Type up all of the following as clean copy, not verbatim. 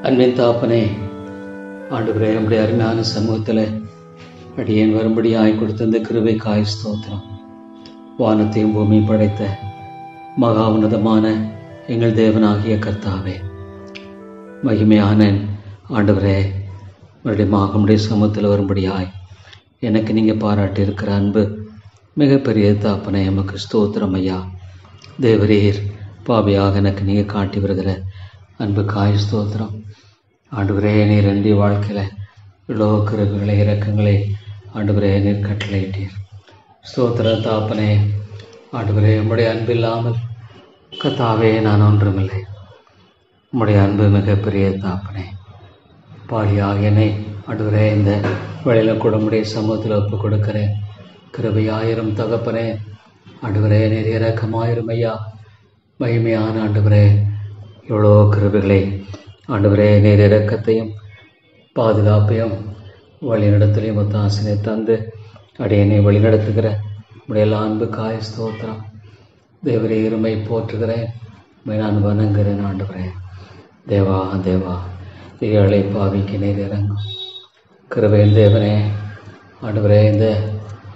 அன்பின் தாப்பனே, ஆண்டவரே, நம்முடைய அருமையான சமூகத்தில் அடியேன் வரும்படியாய் கொடுத்த இந்த கிருபைக்காய் ஸ்தோத்திரம். வானத்தையும் பூமியும் படைத்த மகா உன்னதமான எங்கள் தேவனாகிய கர்த்தாவே, மகிமையான ஆண்டவரே, மறுபடியும் நம்முடைய சமூகத்தில் வரும்படியாய் எனக்கு நீங்கள் பாராட்டி இருக்கிற அன்பு மிகப்பெரிய தாப்பனே, எமக்கு ஸ்தோத்திரம் ஐயா. தேவரீர் பாவியாக எனக்கு நீங்கள் காட்டி வருகிற அன்புக்காய் ஸ்தோத்திரம். ஆண்டவரே, நீர் என்னுடைய வாழ்க்கையில் இவ்வளோ கிருபைகளை இரக்கங்களை ஆண்டவரே நீர் கட்டளையிட்டீர். ஸ்தோத்திர தாப்பனே, ஆண்டவரே, உம்முடைய அன்பு இல்லாமல் கர்த்தாவே நான் ஒன்றுமில்லை. உம்முடைய அன்பு மிகப்பெரிய தாப்பனே. பாடியாக என்னை ஆண்டவரே இந்த வழியில் கூட உம்முடைய சமூகத்தில் ஒப்பு கொடுக்கிறேன். கிருபையாயிரம் தகப்பனே, ஆண்டவரே நீர் இரக்கமாயிரும் ஐயா. மகிமையான ஆண்டவரே, எவ்வளோ கிருபைகளை ஆண்டவரே நீர் இரக்கத்தையும் பாதுகாப்பையும் வழிநடத்தலையும் ஒத்தாசனை தந்து அடியனை வழிநடத்துகிற உடைய அன்புக்காய் ஸ்தோத்திரம். தேவரே, இருமை போற்றுகிறேன், நான் வணங்குகிறேன். ஆண்டவரே, தேவா தேவா, ஏழை பாவிக்கு நீர் இறங்கும் கிருபையின் தேவனே. ஆண்டவரே, இந்த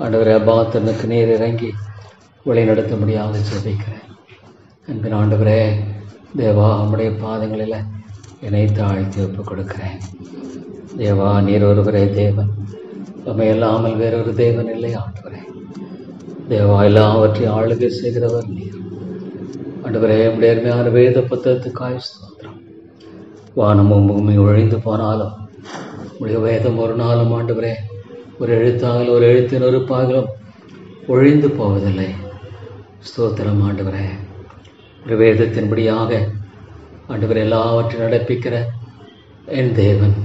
ஆண்டவரே அபாத்தனுக்கு நீர் இறங்கி வழி நடத்த முடியாத ஜெபிக்கிறேன். அன்பின் ஆண்டவரே, தேவா, நம்முடைய பாதங்களில் என்னை தாழ்த்தி ஒப்புக் கொடுக்கிறேன். தேவா, நீர் ஒருவரே தேவன், நம்மை இல்லாமல் வேறொரு தேவன் இல்லை. ஆண்டவரே, தேவா, எல்லாவற்றையும் ஆளுகை செய்கிறவர் நீர். ஆண்டவரே, நம்முடைய அருமையான வேத புத்தகத்துக்காய் ஸ்தோத்திரம். வானமும் பூமி ஒழிந்து போனாலும் உடைய வேதம் ஒரு நாளும் ஆண்டவரே ஒரு எழுத்தாகலும் ஒரு எழுத்தின் ஒரு பாகலும் ஒழிந்து போவதில்லை. ஸ்தோத்திரம் ஆண்டவரே. ஒரு வேதத்தின்படியாக ஆண்டவரே எல்லாவற்றையும் நடப்பிக்கிற என் தேவன்,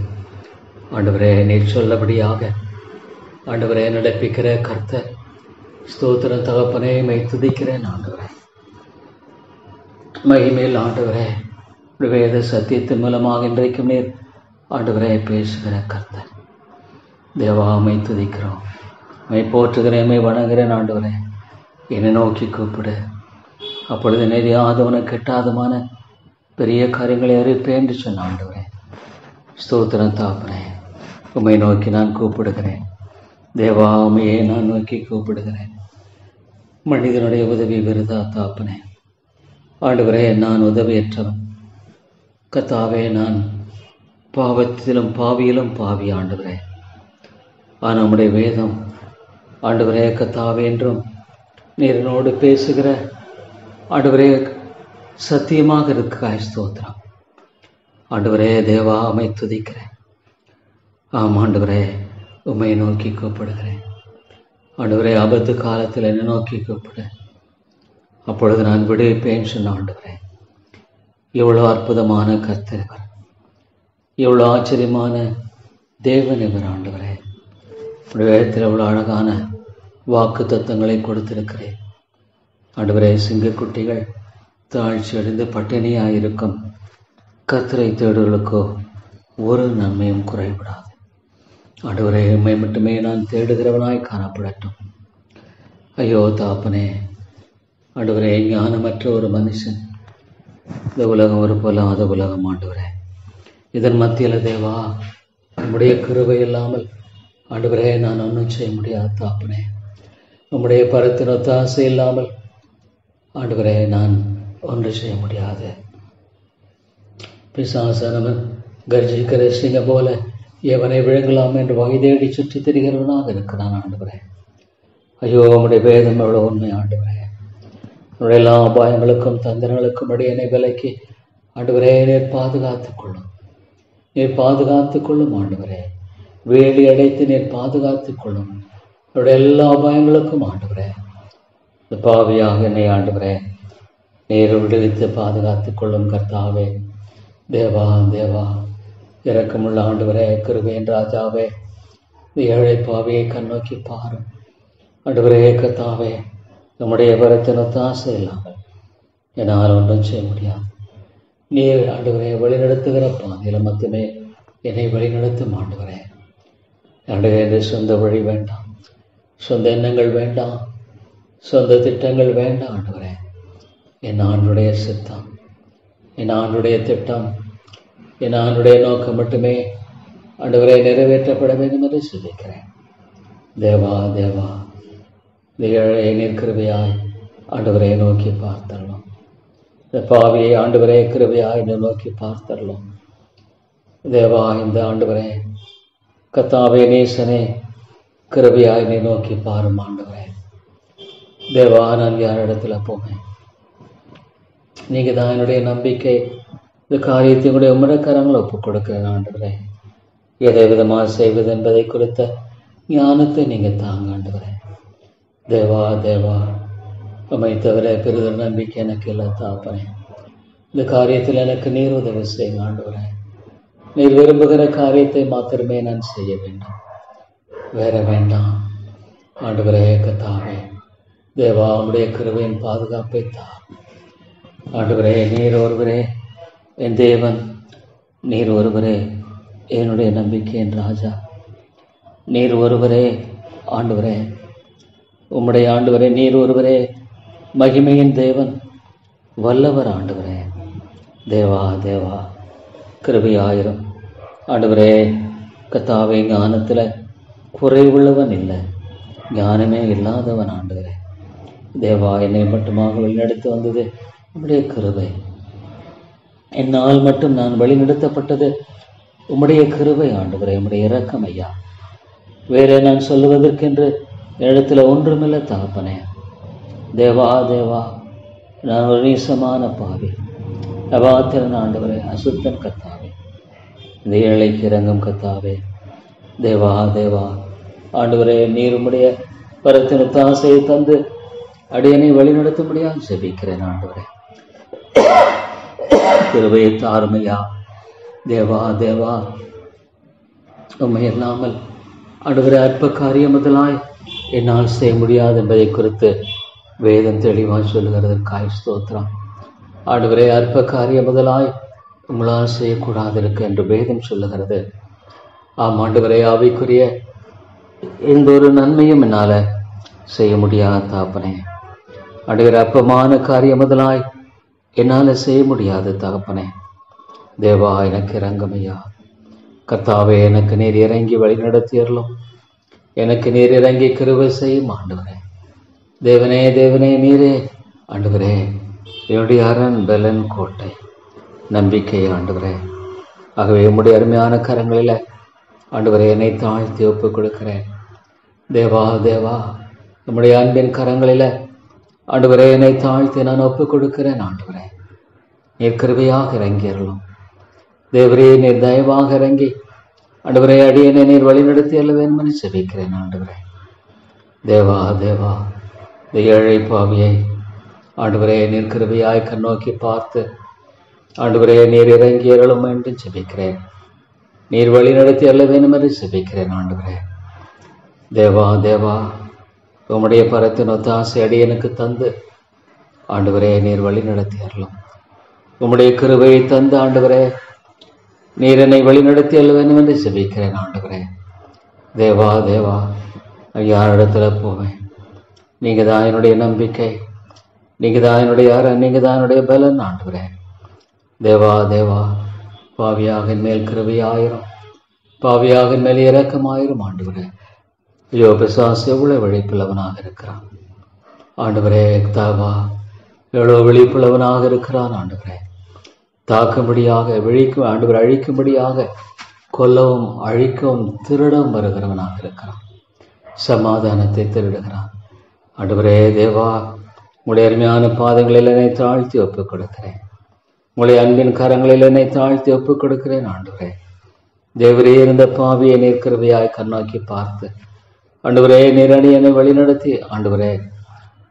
ஆண்டவரே நீர் சொல்லபடியாக ஆண்டவரே நடப்பிக்கிற கர்த்தர். ஸ்தோத்திரம் தகப்பனே, மை துதிக்கிறேன். ஆண்டவரே, மகிமேல் ஆண்டவரே, வேத சத்தியத்தின் மூலமாக இன்றைக்கும் நீர் ஆண்டவரே பேசுகிற கர்த்தர். தேவா, மை துதிக்கிறோம், மை போற்றுகிறேன், மை வணங்குகிறேன். ஆண்டவரே, என்னை நோக்கி கூப்பிடு, அப்பொழுது நெறியாதவன கெட்டாதமான பெரிய காரியங்களை அறிவிப்பேன் என்று சொன்ன ஆண்டவரே. ஸ்தோத்திரம் தாப்பனே, உம்மை நோக்கி நான் கூப்பிடுகிறேன். தேவா, உம்மையே நான் நோக்கி கூப்பிடுகிறேன். மனிதனுடைய உதவி விருதா தாப்பனே. ஆண்டவரே, நான் உதவியற்றவன். கர்த்தாவே, நான் பாவத்திலும் பாவியிலும் பாவி. ஆண்டவரே, ஆனால் நம்முடைய வேதம் ஆண்டவரே கர்த்தாவே என்றும் நீரனோடு பேசுகிற ஆண்டவரே சத்தியமாக இருக்காய். ஸ்தோத்திரம் ஆண்டவரே. தேவா, உம்மை துதிக்கிறேன். ஆம் ஆண்டவரே, உம்மை நோக்கி கூப்பிடுகிறேன். ஆண்டவரே, ஆபத்து காலத்தில் என்னை நோக்கி கூப்பிடு, அப்பொழுது நான் விடுவிப்பேன் சொன்ன ஆண்டவரே. எவ்வளோ அற்புதமான கர்த்தர் இவர், எவ்வளோ ஆச்சரியமான தேவன் இவர். ஆண்டவரே, உடைய வேதத்தில் எவ்வளோ அழகான வாக்கு தத்தங்களை கொடுத்திருக்கிறேன். ஆண்டவரே, சிங்கக்குட்டிகள் தாழ்ச்சி அடைந்து பட்டினியாயிருக்கும் கர்த்தரை தேடுகளுக்கோ ஒரு நன்மையும் குறைபடாது. ஆண்டவரே, உம்மை மட்டுமே நான் தேடுகிறவனாய் காணப்படட்டும். ஐயோ தாப்பனே, ஆண்டவரே, ஞானமற்ற ஒரு மனுஷன், இந்த உலகம் ஒரு பொல்லாத உலகம். ஆண்டவரே, இதன் மத்தியில் தேவா உம்முடைய கிருபை இல்லாமல் ஆண்டவரே நான் ஒன்றும் செய்ய முடியாது. தாப்பனே, உம்முடைய பரத்தின் ஒத்தாசை இல்லாமல் ஆண்டவரே நான் ஒன்று செய்ய முடியாது. பிசாசானவன் கர்ஜிக்கிற சிங்கம் போல எவனை விழுங்கலாம் என்று வகை தேடி சுற்றி திரிகிறவனாக இருக்கிறான். ஆண்டவரே, ஐயோ உம்முடைய வேதம் எவ்வளோ உண்மை. ஆண்டவரே, உன்னுடைய எல்லா அபாயங்களுக்கும் தந்திரங்களுக்கும் இடையே விலைக்கு ஆண்டவரே நீர் பாதுகாத்துக் கொள்ளும், நீர் பாதுகாத்துக் கொள்ளும். ஆண்டவரே, வேலி அடைத்து நீர் பாதுகாத்துக் கொள்ளும். என்னுடைய எல்லா அபாயங்களுக்கும் ஆண்டவரே இந்த பாவியாக என்னை ஆண்டவரே நீர் விடுவித்து பாதுகாத்துக் கொள்ளும். கர்த்தாவே, தேவா தேவா, இரக்கமுள்ள ஆண்டவரே, கிருபையின் ராஜாவே, இந்த ஏழை பாவியை கண்ணோக்கி பாரும். ஆண்டவரே கர்த்தாவே, நம்முடைய வரத்தின் ஒத்தாசை இல்லாமல் என்னால் ஒன்றும் செய்ய முடியாது. நீர் ஆண்டவரே வழிநடத்துகிற பாதையில் மட்டுமே என்னை வழிநடத்தும். ஆண்டவரே, ஆண்டவரே, சொந்த வழி வேண்டாம், சொந்த எண்ணங்கள் வேண்டாம், சொந்த திட்டங்கள் வேண்டாம். ஆண்டவரே, என் ஆண்டுடைய சித்தம், என் ஆண்டுடைய திட்டம், என் ஆண்டுடைய நோக்கம் மட்டுமே ஆண்டவரை நிறைவேற்றப்பட வேண்டும் என்று சொல்லிக்கிறேன். தேவா தேவா, இந்த ஏழையை நீர் கிருபையாய் ஆண்டவரை நோக்கி பார்த்தரலாம். இந்த பாவியை ஆண்டவரே கிருபையாய் நோக்கி பார்த்தரலாம். தேவா, இந்த ஆண்டவரே கத்தாவே நேசனே கிருபையாய் நீ நோக்கி பாரும் ஆண்டவரே. தேவா, நான் யார் இடத்துல போவேன்? நீங்க தான் என்னுடைய நம்பிக்கை. இந்த காரியத்தை கூட உம்முடைய கரங்களை ஒப்புக் கொடுக்கிறேன் ஆண்டவரே. எதை விதமாக செய்வது என்பதை குறித்த ஞானத்தை நீங்க தாங்க ஆண்டவரே. தேவா தேவா, உம்மை தவிர பெரிதொரு நம்பிக்கை எனக்கு இல்லை தாப்பனே. இந்த காரியத்தில் எனக்கு நீர் உதவி செய்யுங்க ஆண்டவரே. நீர் விரும்புகிற காரியத்தை மாத்திரமே நான் செய்ய வேண்டும், வேற வேண்டாம் ஆண்டவரே. கத்தாவே தேவா, உம்முடைய கிருபையின் பாதுகாப்பை தா ஆண்டவரே. நீர் ஒருவரே என் தேவன், நீர் ஒருவரே என்னுடைய நம்பிக்கையின் ராஜா. நீர் ஒருவரே ஆண்டவரே, உம்முடைய ஆண்டவரே நீர் ஒருவரே மகிமையின் தேவன், வல்லவர் ஆண்டவரே. தேவா தேவா, கிருபையாயிரம் ஆண்டவரே. கத்தாவே, ஞானத்தில் குறைவுள்ளவன் இல்லை, ஞானமே இல்லாதவன் ஆண்டவரே. தேவா, என்னை மட்டுமாக வழிநடத்தி வந்தது உம்முடைய கிருபை. என்னால் மட்டும் நான் வழிநடத்தப்பட்டது உம்முடைய கிருபை ஆண்டவரே, உம்முடைய இரக்கம் ஐயா. வேற நான் சொல்லுவதற்கென்று இடத்துல ஒன்றுமில்லை தகப்பனே. தேவா தேவா, நான் ஒரு நீசமான பாவி, அபாத்திரன் ஆண்டவரே, அசுத்தன் கத்தாவே. இந்த ஏழைக்கு இறங்கும் கத்தாவே. தேவா தேவா ஆண்டவரே, நீர் உம்முடைய பரத்தின் தாசையை தந்து அடியனை வழிநடத்தும்படியாக ஜெபிக்கிறேன் ஆண்டவரே. கிருபையை தாருமையா. தேவா தேவா, உம்மை இல்லாமல் ஆண்டவரே அற்ப காரியம் முதலாய் என்னால் செய்ய முடியாது என்பதை குறித்து வேதம் தெளிவாக சொல்லுகிறதற்காய் ஸ்தோத்திரம் ஆண்டவரே. அற்ப காரியம் முதலாய் உங்களால் செய்யக்கூடாது இருக்கு என்று வேதம் சொல்லுகிறது. ஆம் ஆண்டவரே, ஆவிக்குரிய எந்த ஒரு நன்மையும் என்னால் செய்ய முடியாது தாப்பனே. ஆண்டவரே, அற்பமான காரியம் முதலாய் என்னால் செய்ய முடியாது தகப்பனே. தேவா, எனக்கு இறங்கமையா. கர்த்தாவே, எனக்கு நீர் இறங்கி வழி நடத்தியறலும், எனக்கு நீர் இறங்கி கிருபை செய்யும் ஆண்டவரே. தேவனே தேவனே, நீரே ஆண்டவரே என்னுடைய அரண், பலன், கோட்டை, நம்பிக்கை ஆண்டவரே. ஆகவே உம்முடைய அருமையான கரங்களில் ஆண்டவரே என்னை தாழ்த்தி ஒப்புக் கொடுக்கிறேன். தேவா தேவா, நம்முடைய அன்பின் கரங்களில் ஆண்டவரே என்னை தாழ்த்தி நான் ஒப்புக் கொடுக்கிறேன் ஆண்டவரே. நீர் கிருபையாக இறங்கியறலும். தேவரே, நீர் தயவாக இறங்கி ஆண்டவரே அடியனை நீர் வழிநடத்தி அல்ல வேணுமென்று செபிக்கிறேன் ஆண்டவரே. தேவா தேவா, இந்த ஏழை பாவியை ஆண்டவரே நீர் கிருபையாய் கண்ணோக்கி பார்த்து ஆண்டவரே நீர் இறங்கியறலும் என்று செபிக்கிறேன். நீர் வழிநடத்தி அல்ல வேணுமென்று செபிக்கிறேன் ஆண்டவரே. தேவா தேவா, உம்முடைய பரத்தின் ஒத்தாசை அடியனுக்கு தந்து ஆண்டவரே நீர் வழி நடத்தி அருளும். உம்முடைய கிருபையை தந்து ஆண்டவரே நீர் என்னை வழி நடத்தி அல்ல வேண்டும் என்று செபிக்கிறேன் ஆண்டவரே. தேவா தேவா, யாரிடத்துல போவேன்? நீங்க தான் என்னுடைய நம்பிக்கை, நீங்க தான் என்னுடைய அரண், நீங்க தான் என்னுடைய பலன் ஆண்டவரே. தேவா தேவா, பாவியாக மேல் கிருபையாயிரும், பாவியாக மேல் இரக்கமாயிரும் ஆண்டவரே. ஐயோ, பிசாசு எவ்வளவு விழிப்புள்ளவனாக இருக்கிறான் ஆண்டவரே. தாவா, எவ்வளவு விழிப்புள்ளவனாக இருக்கிறான் ஆண்டவரே. தாக்கும்படியாக விழிக்கும் ஆண்டவர், அழிக்கும்படியாக கொல்லவும் அழிக்கவும் திருடவும் வருகிறவனாக இருக்கிறான். சமாதானத்தை திருடுகிறான் ஆண்டவரே. தேவா, உங்களுடைய அருமையான பாதங்களில் என்னை தாழ்த்தி ஒப்புக் கொடுக்கிறேன். உங்களுடைய அன்பின் கரங்களில் என்னை தாழ்த்தி ஒப்புக் கொடுக்கிறேன் ஆண்டவரே. தேவரே, இருந்த பாவியை நீர் கிருபையாய் கண்ணோக்கி பார்த்து ஆண்டவரே நீர் என்னை வழிநடத்தி ஆண்டவரே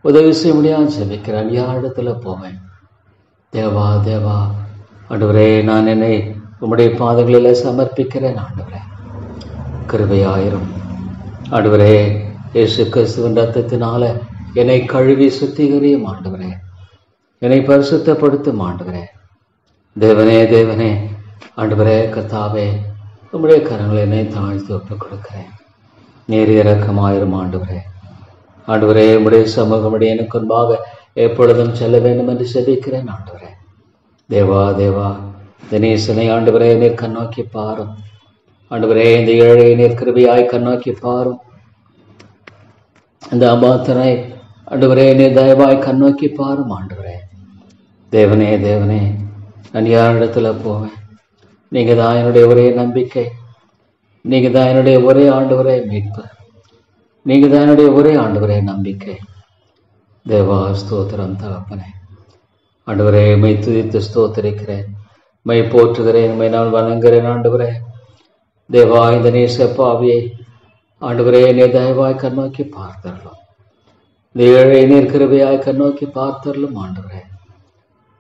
உதவி செய்ய முடியாது செபிக்கிறேன். யாரிடத்துல போவேன்? தேவா தேவா ஆண்டவரே, நான் என்னை உம்முடைய பாதங்களில் சமர்ப்பிக்கிறேன் ஆண்டவரே. கிருபையாயிரும் ஆண்டவரே. இயேசு கிறிஸ்துவின் ரத்தத்தினால என்னை கழுவி சுத்திகரியும் ஆண்டவரே. என்னை பரிசுத்தப்படுத்தும் ஆண்டவரே. தேவனே தேவனே ஆண்டவரே, கர்த்தாவே, உம்முடைய கரங்களை என்னை தாழ்த்தி ஒப்புக் கொடுக்கிறேன். நீர் இரக்கமாயிரும் ஆண்டவரே. ஆண்டவரே, உம்முடைய சமூகம் எனக்கு முன்பாக எப்பொழுதும் செல்ல வேண்டும் என்று செபிக்கிறேன் ஆண்டவரே. தேவா தேவா, இந்த நேசனை ஆண்டவரே நீர் கண்ணோக்கி பாரும். ஆண்டவரே இந்த ஏழையை நீர் கிருபையாய் கண்ணோக்கி பாரும். இந்த அபாத்தனை ஆண்டவரே நீர் தயவாய் கண்ணோக்கி பாரும். ஆண்டவரே தேவனே தேவனே, நான் யாரிடத்துல போவேன்? நீங்க தான் என்னுடைய ஒரே நம்பிக்கை. நீங்க தான் என்னுடைய ஒரே ஆண்டவரே மீட்பு. நீங்க தான் என்னுடைய ஒரே ஆண்டவரே நம்பிக்கை. தேவா ஸ்தோத்திரம் தகப்பனே. ஆண்டவரே மை துதித்து ஸ்தோத்திரிக்கிறேன், மை போற்றுகிறேன், மை நான் வணங்குகிறேன். ஆண்டவரே தேவா இந்த நேச பாவியை ஆண்டவரே நீர் தயவாய் கண்ணோக்கி பார்த்தரலும். இந்த ஏழை நீர் கிருபையாய் கண்ணோக்கி பார்த்தரலும். ஆண்டவரே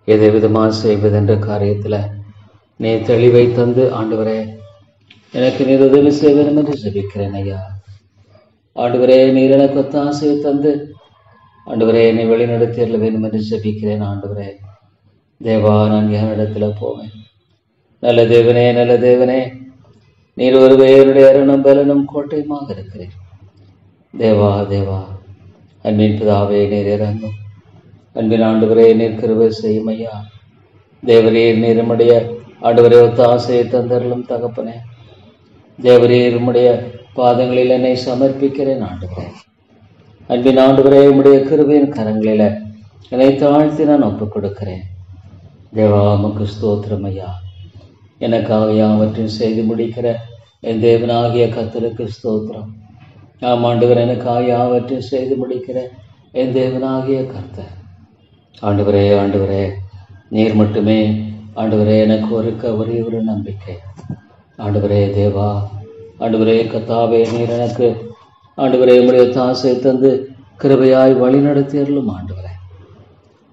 எதை விதமாக செய்வதென்ற காரியத்தில் நீ தெளிவை தந்து ஆண்டவரே எனக்கு நீர் உதவி செய்வேன் என்று ஜெபிக்கிறேன் ஐயா. ஆண்டவரே நீர் எனக்கு ஒத்தாசையை தந்து ஆண்டவரே என்னை வழிநடத்தியல்ல வேண்டும் என்று ஜெபிக்கிறேன். ஆண்டவரே தேவா நான் யாரிடத்துல போவேன்? நல்ல தேவனே, நல்ல தேவனே, நீர் ஒருவே என்னுடைய அருணும் பலனும் கோட்டையுமாக இருக்கிறேன். தேவா தேவா, அன்பின் பிதாவே நீர் இறங்கும். அன்பின் ஆண்டவரே நீர் கிருபை செய்யும் ஐயா. தேவரீர் நீர் நம்முடைய ஆண்டவரே ஒத்தாசையை தந்தருளும் தகப்பனே. தேவரீர் உம்முடைய பாதங்களில் என்னை சமர்ப்பிக்கிறேன். ஆண்டவரே அன்பின் ஆண்டவரே உம்முடைய கிருபையின் கரங்களில் என்னை தாழ்த்தி நான் ஒப்புக் கொடுக்கிறேன். தேவா உமக்கு ஸ்தோத்திரம் ஐயா. எனக்காக யாவற்றையும் செய்து முடிக்கிற என் தேவனாகிய கர்த்தருக்கு ஸ்தோத்திரம். ஆம் ஆண்டவர், எனக்காக யாவற்றையும் செய்து முடிக்கிற என் தேவனாகிய கர்த்தர். ஆண்டவரே ஆண்டவரே நீர் மட்டுமே ஆண்டவரே எனக்கு ஒரே ஒரு நம்பிக்கை. ஆண்டவரே தேவா ஆண்டவரே கர்த்தாவே நீர் எனக்கு ஆண்டவரே உம்முடைய தாசை தந்து கிருபையாய் வழி நடத்தியருளும். ஆண்டவரே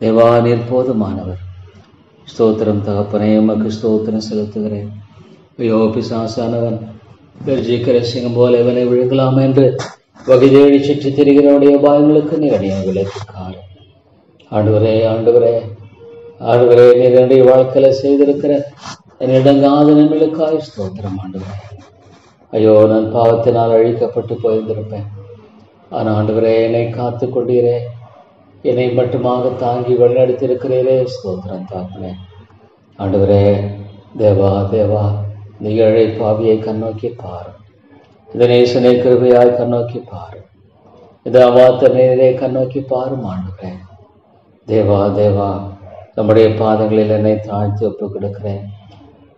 தேவா நீர் போதுமானவர். ஸ்தோத்திரம் தகப்பனே, உமக்கு ஸ்தோத்திரம் செலுத்துகிறேன். ஐயோ பிசாசானவன் கர்ஜிக்கிற சிங்கம் போல இவனை விழுங்கலாம் என்று வகை தேடி சுற்றி திரிகிறவனுடைய பயங்களுக்கு நீர் அடிய விளைவிக்காரு. ஆண்டவரே ஆண்டவரே ஆண்டவரே நீர் என்னுடைய வாழ்க்கையில செய்திருக்கிற என்னிடங்காத நன்மைகளுக்காய் ஸ்தோத்திரம். ஆண்டவரே ஐயோ நான் பாவத்தினால் அழிக்கப்பட்டு போயிருந்திருப்பேன். ஆனால் ஆண்டவரே என்னை காத்து கொண்டீரே, என்னை மட்டுமாக தாங்கி வழிநடத்தியிருக்கிறீரே. ஸ்தோத்திரம் தாக்குனே. ஆண்டவரே தேவா தேவா இந்த ஏழை பாவியை கண்ணோக்கி பாரு. இந்த நேசனை கிருபையாய் கண்ணோக்கி பாரு. இந்த அவாத்த நேரே கண்ணோக்கி பாரும். ஆண்டவரே தேவா தேவா நம்முடைய பாதங்களில் என்னை தாழ்த்தி ஒப்புக் கொடுக்கிறேன்.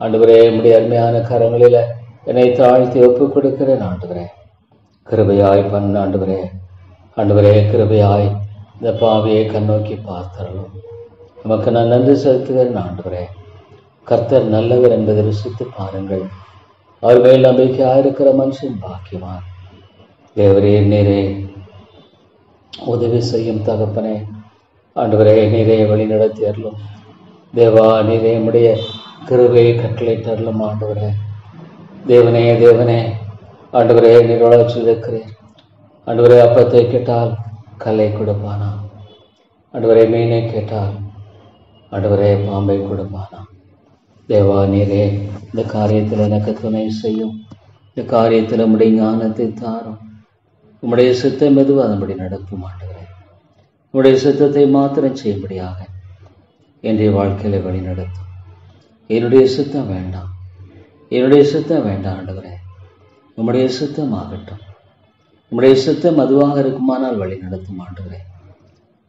ஆண்டவரே நம்முடைய அருமையான கரங்களில் என்னை தாழ்த்தி ஒப்புக் கொடுக்கிறேன். ஆண்டவரே கிருபையாய் பண்ண ஆண்டவரே ஆண்டவரே கிருபையாய் இந்த பாவியை கண்ணோக்கி பார்த்தரலும். நமக்கு நான் நன்றி செலுத்துகிறேன். ஆண்டவரே கர்த்தர் நல்லவர் என்பதை ருசித்து பாருங்கள். அவர் மேல் நம்பிக்கையாயிருக்கிற மனுஷன் பாக்கியவான். தேவரே நீரே உதவி செய்யும் தகப்பனே. ஆண்டவரே நீரே வழி நடத்தி அருளும். தேவா நீரே நம்முடைய கிருபையை கட்டளையிட்டருளும். ஆண்டவரே தேவனே தேவனே ஆண்டவரே நீர் வளர்ச்சியிருக்கிறேன். ஆண்டவரே அப்பத்தை கேட்டால் கல்லை கொடுப்பானா? ஆண்டவரே மீனை கேட்டால் ஆண்டவரே பாம்பை கொடுப்பானா? தேவா நீரே இந்த காரியத்தில் எனக்கு துணை செய்யும். இந்த காரியத்தில் நம்முடைய ஞானத்தை தாரும். உம்முடைய சித்தம் எதுவும் அதன்படி நடக்கும். ஆண்டவரே உம்முடைய சித்தத்தை மாத்திரம் செய்யும்படியாக என்னுடைய வாழ்க்கையில வழி நடத்தும். என்னுடைய சித்தம் வேண்டாம், என்னுடைய சித்தம் வேண்டாம். ஆண்டவரே உம்முடைய சித்தம் ஆகட்டும். உம்முடைய சித்தம் அதுவாக இருக்குமானால் வழி நடத்தும். ஆண்டவரே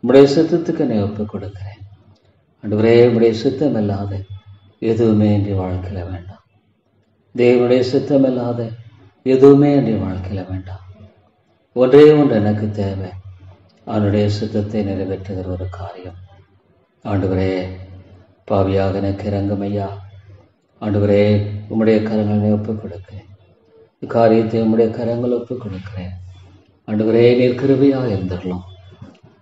உம்முடைய சித்தத்துக்கு என்னை ஒப்புக் கொடுக்கிறேன். ஆண்டவரே உம்முடைய சித்தம் இல்லாத எதுவுமே என்னுடைய வாழ்க்கையில வேண்டாம். தேவனுடைய சித்தம் இல்லாத எதுவுமே என்னுடைய வாழ்க்கையில வேண்டாம். ஒன்றே ஒன்று எனக்கு தேவை, அவனுடைய சித்தத்தை நிறைவேற்றுகிற ஒரு காரியம். ஆண்டவரே பாவியாக எனக்கு இறங்கும் ஐயா. ஆண்டவரே உம்முடைய கரங்களை ஒப்புக் கொடுக்கிறேன். காரியத்தை உம்முடைய கரங்கள் ஒப்புக் கொடுக்கிறேன். ஆண்டவரே நீர் கிருபையாக இருந்தரலாம்.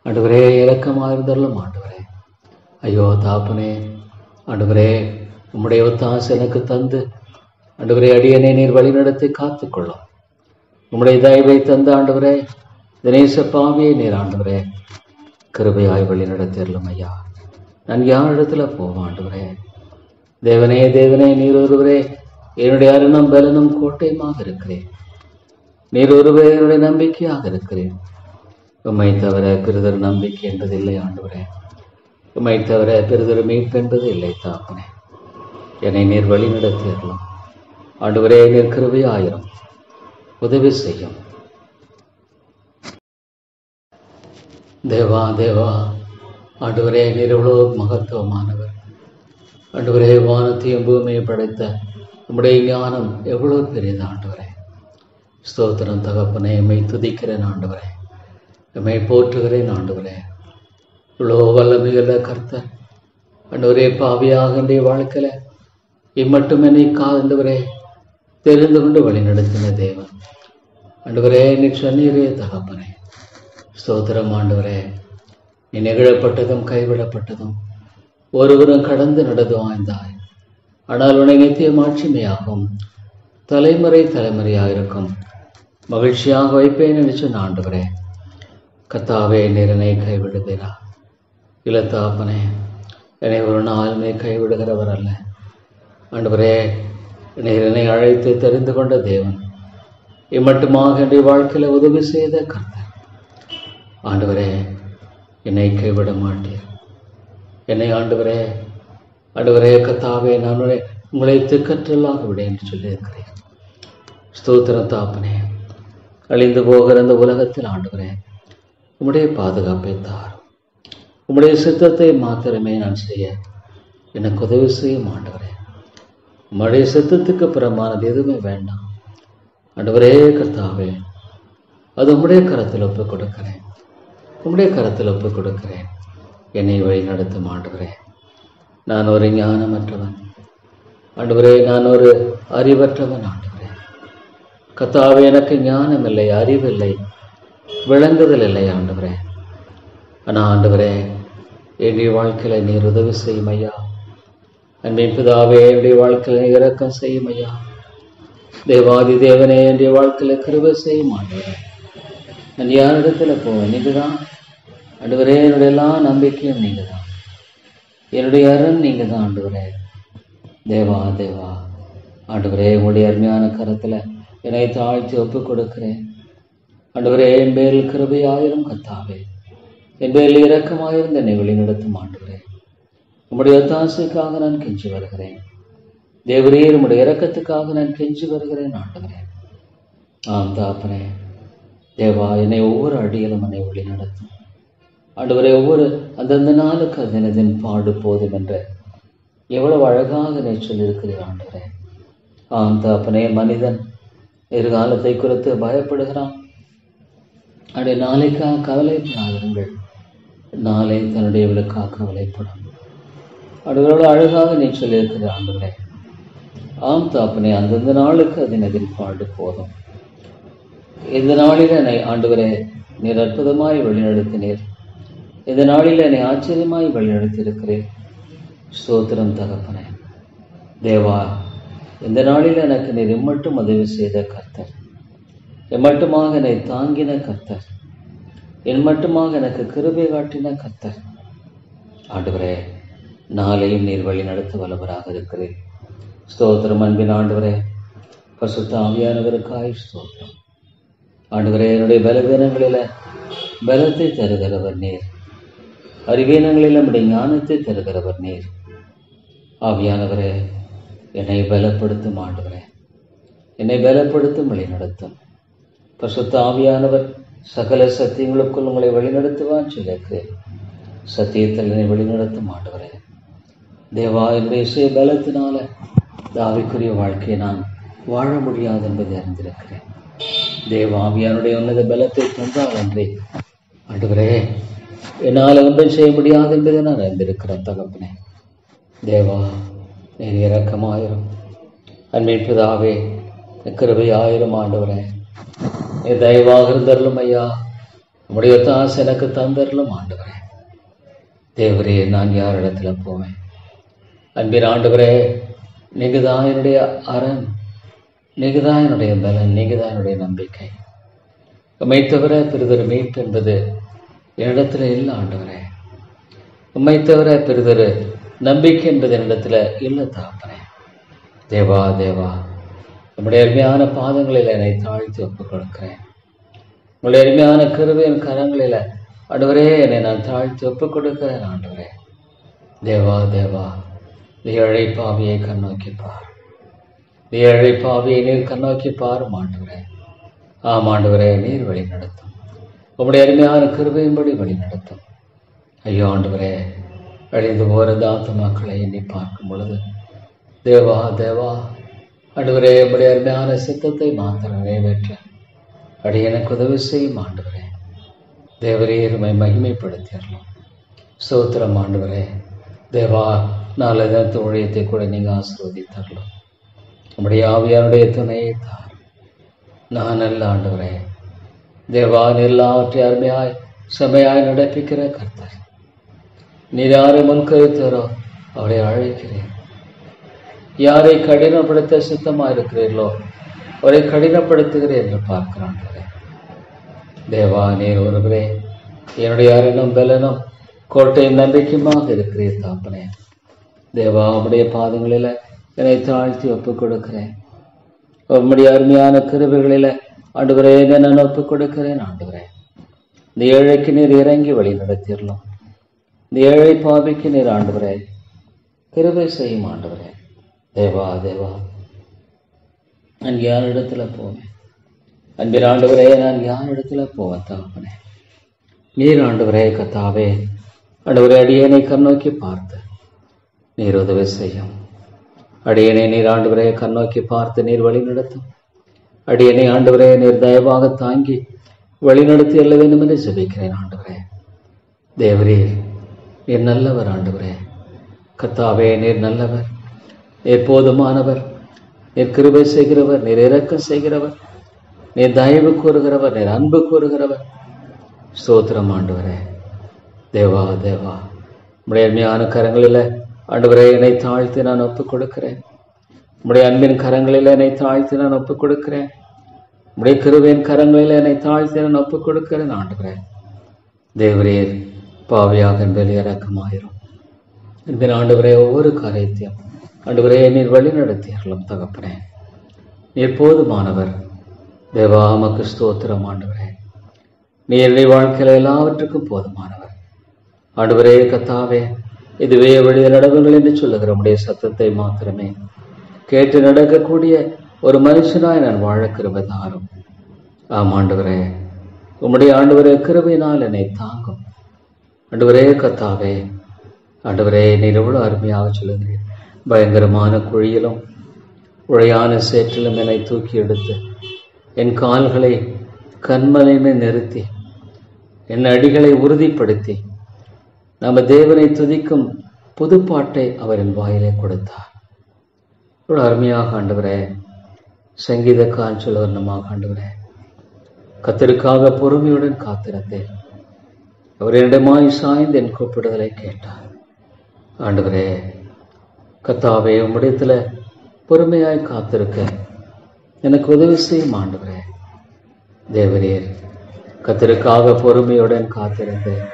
ஆண்டவரே இரக்கமாக இருந்தரலாம். ஆண்டவரே ஐயோ தாப்பனே ஆண்டவரே உம்முடைய ஒத்தாசை எனக்கு தந்து ஆண்டவரே அடியனை நீர் வழிநடத்தி காத்துக்கொள்ளும். உம்முடைய தயவை தந்து ஆண்டவரே தினேச பாவியை நீர் ஆண்டவரே கிருபையாய் வழி நடத்திடலும் ஐயா. நான் யாரிடத்துல போவேன்? ஆண்டவரே தேவனே தேவனே நீர் ஒருவரே என்னுடைய அருணும் பலனும் கோட்டையுமாக இருக்கிறேன். நீர் ஒருவரே என்னுடைய நம்பிக்கையாக இருக்கிறேன். உம்மை தவிர பிறிதொரு நம்பிக்கை என்பது இல்லை. ஆண்டவரே உம்மை தவிர பிறிதொரு மீட்பு என்பது இல்லை. தாப்பனே என்னை நீர் வழி நடத்தியறலாம். ஆண்டவரே, நீர் கிருபையாயிரும், உதவி செய்யும். தேவா தேவா, ஆண்டவரே, நீர் எவ்வளோ மகத்துவமானவர். ஆண்டவரே, வானத்தையும் பூமியை படைத்த நம்முடைய ஞானம் எவ்வளோ பெரியது. ஆண்டவரே, ஸ்தோத்திரம் தகப்பனே, எம்மை துதிக்கிறேன். ஆண்டவரே, எம்மை போற்றுகிறேன். ஆண்டவரே, இவ்வளோ வல்லமையுள்ள கர்த்தர். ஆண்டவரே, பாவியாக என்னுடைய வாழ்க்கையில் இம்மட்டும் என்னை ஆண்டவரே தெரிந்து கொண்டு வழி நடத்தின தேவன். ஆண்டவரே, நீ சொன்னீரே தகப்பனே, ஸ்தோத்திரம். ஆண்டவரே, நீ நெகிழப்பட்டதும் கைவிடப்பட்டதும் ஒருவரும் கடந்து நடந்து வாழ்ந்தாய். ஆனால் உன்னை நித்தியம் ஆட்சிமையாகும் தலைமுறை தலைமுறையாக இருக்கும் மகிழ்ச்சியாக வைப்பேன் என்று சொன்ன ஆண்டவரே, கர்த்தாவே, நீர் என்னை கைவிடுகிறா. இளத்தாப்பனே, என்னை ஒரு நாளுமே கைவிடுகிறவர் அல்ல. ஆண்டவரே, நீர் என்னை அழைத்து தெரிந்து கொண்ட தேவன். இம்மட்டுமாக என்னுடைய வாழ்க்கையில் உதவி செய்த கர்த்தர். ஆண்டவரே, என்னை கைவிட மாட்டீர். என்னை ஆண்டவரே, ஆண்டவரே கர்த்தாவே, நான் உங்களை திக்கற்றலாக விட என்று சொல்லியிருக்கிறேன். ஸ்தோத்திரம் தாப்பனே, அழிந்து போகிற அந்த உலகத்தில் ஆண்டவரே, உம்முடைய பாதுகாப்பை தார். உம்முடைய சித்தத்தை மாத்திரமே நான் செய்ய எனக்கு உதவி செய்யும். ஆண்டவரே, உம்முடைய சித்தத்துக்கு புறமானது எதுவுமே வேண்டாம். ஆண்டவரே கர்த்தாவே, அது உம்முடைய கரத்தில் ஒப்புக் கொடுக்கிறேன். உம்முடைய கரத்தில் ஒப்புக் கொடுக்கிறேன். என்னை வழி நடத்தும். ஆண்டவரே, நான் ஒரு ஞானமற்றவன். ஆண்டவரே, நான் ஒரு அறிவற்றவன். ஆண்டவரே கர்த்தாவே, எனக்கு ஞானம் இல்லை, அறிவில்லை, விளங்குதல் இல்லை. ஆண்டவரே, ஆனால் ஆண்டவரே, என்னுடைய வாழ்க்கையில் நீர் உதவி செய்யும் ஐயா. அன்பின் பிதாவே, என்னுடைய வாழ்க்கையில் இரக்கம் செய்யும் ஐயா. தேவாதி தேவனே, என்னுடைய வாழ்க்கையில் கிருபை செய்யும். ஆண்டவரே, நான் யாரிடத்தில் போவேன்? நீங்கள் தான் ஆண்டவரே. என்னுடைய எல்லா நம்பிக்கையும் நீங்கள் தான். என்னுடைய அரண் நீங்கள் தான். ஆண்டவரே, தேவா தேவா, ஆண்டவரே, உங்களுடைய அருமையான கரத்தில் என்னை தாழ்த்தி ஒப்புக் கொடுக்கிறேன். ஆண்டவரே, என் பேரில் கிருபையாயிரும் கர்த்தாவே, என் பேரில் இரக்கமாயிருந்து என்னை வழிநடத்தும். ஆண்டவரே, உம்முடைய ஒத்தாசைக்காக நான் கெஞ்சி வருகிறேன். தேவரே, உம்முடைய இரக்கத்துக்காக நான் கெஞ்சி வருகிறேன். ஆண்டவரே, ஆம் தாப்பனே, தேவா, என்னை ஒவ்வொரு அடியிலும் என்னை வழி நடத்தும். ஆண்டவரே, ஒவ்வொரு அந்தந்த நாளுக்கு தினத்தின் பாடு போதும் என்ற எவ்வளவு அழகாக நீ சொல்லியிருக்கிறீர். ஆண்டவரே, ஆம் தாப்பனே, மனிதன் எதிர்காலத்தை குறித்து பயப்படுகிறான். அடைய நாளைக்காக கவலைப்படாதீர்கள், நாளை தன்னுடைய விளக்காக கவலைப்படும். அவ்வளவு அழகாக நீ சொல்லியிருக்கிறார். ஆண்டவரே, ஆம் தாப்பனே, அந்தந்த நாளுக்கு அதன் பாடு போதும். இந்த நாளில் என்னை ஆண்டவரே நீர் அற்புதமாய் வழிநடத்தினீர். இந்த நாளில் என்னை ஆச்சரியமாய் வழிநடத்தியிருக்கிறேன். ஸ்தோத்திரம் தகப்பனே. தேவா, இந்த நாளில் எனக்கு நீர் எம்மட்டும் உதவி செய்த கர்த்தர், எம்மட்டுமாக என்னை தாங்கின கர்த்தர், என் மட்டுமாக எனக்கு கிருபை காட்டின கர்த்தர். ஆண்டவரே, நாளையும் நீர் வழி நடத்த வல்லவராக இருக்கிறேன். ஸ்தோத்திரம் அன்பின் ஆண்டவரே, பரிசுத்த ஆவியானவருக்காய் ஸ்தோத்திரம். ஆண்டவரே, என்னுடைய பலவீனங்களில் பலத்தை தருகிறவர் நீர், அறிவீனங்களில் நம்முடைய ஞானத்தை தருகிறவர் நீர். ஆவியானவரே, என்னை பலப்படுத்தும். ஆண்டவரே, என்னை பலப்படுத்தும், வழி நடத்தும். பரிசுத்த ஆவியானவர் சகல சத்தியங்களுக்குள் உங்களை வழிநடத்துவான்னு சொல்லியிருக்கிறேன். சத்தியத்தில் என்னை வழிநடத்தும். ஆண்டவரே, தேவா, என்னுடைய சுய பலத்தினால ஆவிக்குரிய வாழ்க்கையை நான் வாழ முடியாது என்பதை அறிந்திருக்கிறேன். தேவாவியானுடைய உன்னத பலத்தை தந்தால் அன்றே ஆண்டவரே என்னால் ஒன்றும் செய்ய முடியாது என்பதை நான் அறிந்திருக்கிறேன். தகப்பனே, தேவா, நீர் இரக்கமாயிரும். அன்பின் பிதாவே, கிருபையாயிரும். ஆண்டவரே, நீ தயவாக இருந்தருளும் ஐயா. உம்முடைய தாஸ் எனக்கு தந்தருளும். ஆண்டவரே, தேவரே, நான் யார் இடத்துல போவேன்? அன்பின் ஆண்டவரே, நீங்கள் தான் என்னுடைய அரண், நீங்கள் தான் என்னுடைய பலன், நீங்கள் தான் என்னுடைய நம்பிக்கை. உம்மை தவிர பெரிதொரு மீட்பு என்பது என்னிடத்துல இல்லை. ஆண்டவரே, உம்மை தவிர பெரிதொரு நம்பிக்கை என்பது என்னிடத்துல இல்லை. தகப்பனே, தேவா தேவா, நம்முடைய அருமையான பாதங்களில் என்னை தாழ்த்தி ஒப்புக் கொடுக்கிறேன். உங்களுடைய அருமையான கிருபையின் கரங்களில் ஆண்டவரே என்னை நான் தாழ்த்தி ஒப்புக் கொடுக்கிறேன். ஆண்டவரே, தேவா தேவா, ஏழை பாவியை கண்ணோக்கி பார். ஏழை பாவியை நீர் கண்ணோக்கி பாரும் ஆண்டவரே. ஆமாண்டவரே, நீர் வழி நடத்தும். உம்முடைய அருமையான கிருபையின்படி வழி நடத்தும். ஐயோ ஆண்டவரே, அழிந்து போகிற ஆத்துமாக்களை எண்ணி பார்க்கும் பொழுது தேவா தேவா ஆண்டவரே, உம்முடைய அருமையான சித்தத்தை மாத்திரம் நிறைவேற்ற எனக்கு உதவி செய்யும் ஆண்டவரே. தேவரீர் உம்மை மகிமைப்படுத்திடலாம். ஸ்தோத்திரம் ஆண்டவரே. தேவா, நாளை தினத்து ஊழியத்தை கூட நீங்கள் ஆசீர்வதித்தரலாம். நம்முடைய ஆவியாருடைய துணையை தார். நான் அல்ல ஆண்டவரே. தேவா, எல்லாவற்றை அருமையாய் செமையாய் நடப்பிக்கிற கர்த்தர். நீர் யாரை முன்கருத்தாரோ அவரை அழைக்கிறேன். யாரை கடினப்படுத்த சித்தமாக இருக்கிறீர்களோ அவரை கடினப்படுத்துகிறேன் என்று பார்க்கிறான். தேவா, நீர் ஒருவரே என்னுடைய அரணம் பலனும் கோட்டையும் நம்பிக்கையுமாக இருக்கிறீர் தாப்பனே. தேவா, உம்முடைய பாதங்களில் என்னை தாழ்த்தி ஒப்புக் கொடுக்கிறேன். உம்முடைய அருமையான கிருபைகளில் ஆண்டவரே நான் ஒப்புக் கொடுக்கிறேன். ஆண்டவரே, இந்த ஏழைக்கு நீர் இறங்கி வழி நடத்திடலாம். இந்த ஏழை பாவிக்கு நீர் ஆண்டவரே கிருபை செய்யும் ஆண்டவரே. தேவா தேவா, நான் யாரிடத்துல போவேன்? அன்பின் ஆண்டவரே, நான் யாரிடத்துல போவேன் தாப்பனே? நீர் ஆண்டவரே கத்தாவே ஆண்டவரே, அடியேனை கண்ணோக்கி பார்த்து நீர் உதவி செய்யும். அடியேனை நீர் ஆண்டவரே கண்ணோக்கி பார்த்து நீர் வழி நடத்தும். அடியேனை ஆண்டவரே நீர் தயவாக தாங்கி வழி நடத்தி எல்ல வேண்டும் என்று ஜெபிக்கிறேன். ஆண்டவரே தேவரீர் நீர் நல்லவர். ஆண்டவரே கத்தாவே, நீர் நல்லவர், நீர் போதுமானவர், நீர் கிருபை செய்கிறவர், நீர் இரக்கம் செய்கிறவர், நீர் தயவு கூறுகிறவர், நீர் அன்பு கூறுகிறவர். ஸ்தோத்திரம் ஆண்டவரே. தேவா தேவா, உம்முடைய அருமையான கரங்களில் ஆண்டவரே என்னை தாழ்த்தி நான் ஒப்புக் கொடுக்கிறேன். உம்முடைய அன்பின் கரங்களில் என்னை தாழ்த்தி நான் ஒப்புக் கொடுக்கிறேன். உம்முடைய கிருபையின் கரங்களில் என்னை தாழ்த்தி நான் ஒப்புக் கொடுக்கிறேன். ஆண்டவரே தேவரீர் பாவியாக என்பதில் இரக்கமாயிரும். என்பதின் ஆண்டவரே ஒவ்வொரு காரியத்தையும் ஆண்டவரே நீர் வழி நடத்தியர்களும் தகப்பனே. நீர் போதுமானவர். தேவா, உமக்கு ஸ்தோத்திரம் ஆண்டவரே. நீர் என்னுடைய வாழ்க்கையில எல்லாவற்றுக்கும் போதுமானவர். ஆண்டவரே கத்தாவே, இதுவே வழிய நடவுகள் என்று சொல்லுகிற உடைய சத்தத்தை மாத்திரமே கேட்டு நடக்கக்கூடிய ஒரு மனுஷனாய் நான் வாழ கிருபை தாரும். ஆம் ஆண்டவரே, உம்முடைய ஆண்டவரே கிருபையினால் என்னை தாங்கும். ஆண்டவரே கத்தாவே, ஆண்டவரே நீர் எவ்வளவு அருமையாக சொல்லுகிறேன். பயங்கரமான குழியிலும் உழையான சேற்றிலும் என்னை தூக்கி எடுத்து என் கால்களை கண்மலையுமே நிறுத்தி என் அடிகளை உறுதிப்படுத்தி நம்ம தேவனை துதிக்கும் புதுப்பாட்டை அவர் என் வாயிலே கொடுத்தார். இவ்வளவு அருமையாக ஆண்டவரே, சங்கீத காஞ்சல் வர்ணமாக ஆண்டவரே, கர்த்தருக்காக பொறுமையுடன் காத்திருந்தேன். அவர் என்னிடமாய் சாய்ந்து என் கூப்பிடுதலை கேட்டார். ஆண்டவரே கர்த்தாவே, உம்மிடத்துல பொறுமையாய் காத்திருக்க எனக்கு உதவி செய்யும் ஆண்டவரே. தேவரீர் கர்த்தருக்காக பொறுமையுடன் காத்திருந்தேன்.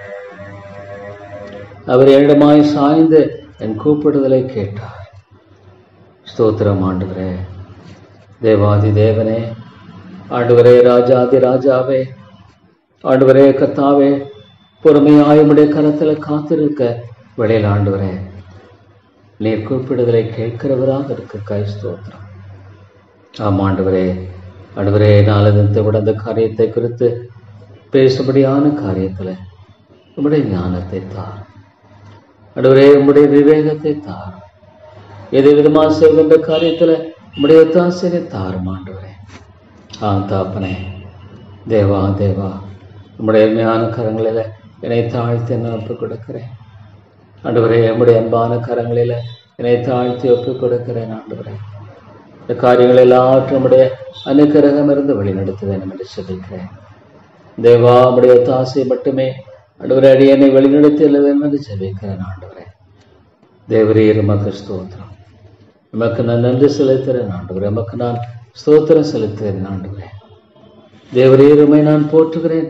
அவர் என்னிடமாய் சாய்ந்து என் கூப்பிடுதலை கேட்டார். ஸ்தோத்திரம் ஆண்டவரே. தேவாதி தேவனே, ஆண்டவரே ராஜாதி ராஜாவே, ஆண்டவரே கர்த்தாவே, பொறுமையாய் உம்முடைய கரத்தில் காத்திருக்க வெளியில் ஆண்டவரே நீர் கூப்பிடுதலை கேட்கிறவராக இருக்க ஸ்தோத்திரம். ஆம் ஆண்டவரே. ஆண்டவரே, நாளதத்தை விட அந்த காரியத்தை குறித்து பேசும்படியான காரியத்தில் உம்முடைய ஞானத்தை தார். ஆண்டவரே, உம்முடைய விவேகத்தை தார். எது விதமாக செய்கின்ற காரியத்தில் உம்முடைய ஒத்தாசையை தாரும் ஆண்டவரே. தாப்பனே. தேவா தேவா, உம்முடைய ஞான கரங்களில் என்னை தாழ்த்தி நான் ஒப்புக் கொடுக்கிறேன். ஆண்டவரே, உம்முடைய அன்பான கரங்களில் என்னை தாழ்த்தி ஒப்புக் கொடுக்கிறேன். ஆண்டவரே, இந்த காரியங்கள் எல்லாவற்றும் உடைய அனுக்கிரகம் இருந்து வழிநடத்த வேண்டும் என்று சொல்லிக்கிறேன். தேவா, உடைய தாசை மட்டுமே ஆண்டவரே அடியனை வழிநடத்தி அல்ல வேண்டும் என்று ஜெபிக்கிறேன். ஆண்டவரே தேவரீர் உமக்கு ஸ்தோத்திரம். உமக்கு நான் நன்றி செலுத்துகிறேன். ஆண்டவரே, உமக்கு நான் ஸ்தோத்திரம் செலுத்துகிறேன். ஆண்டவரே தேவரீர் உம்மை நான் போற்றுகிறேன்,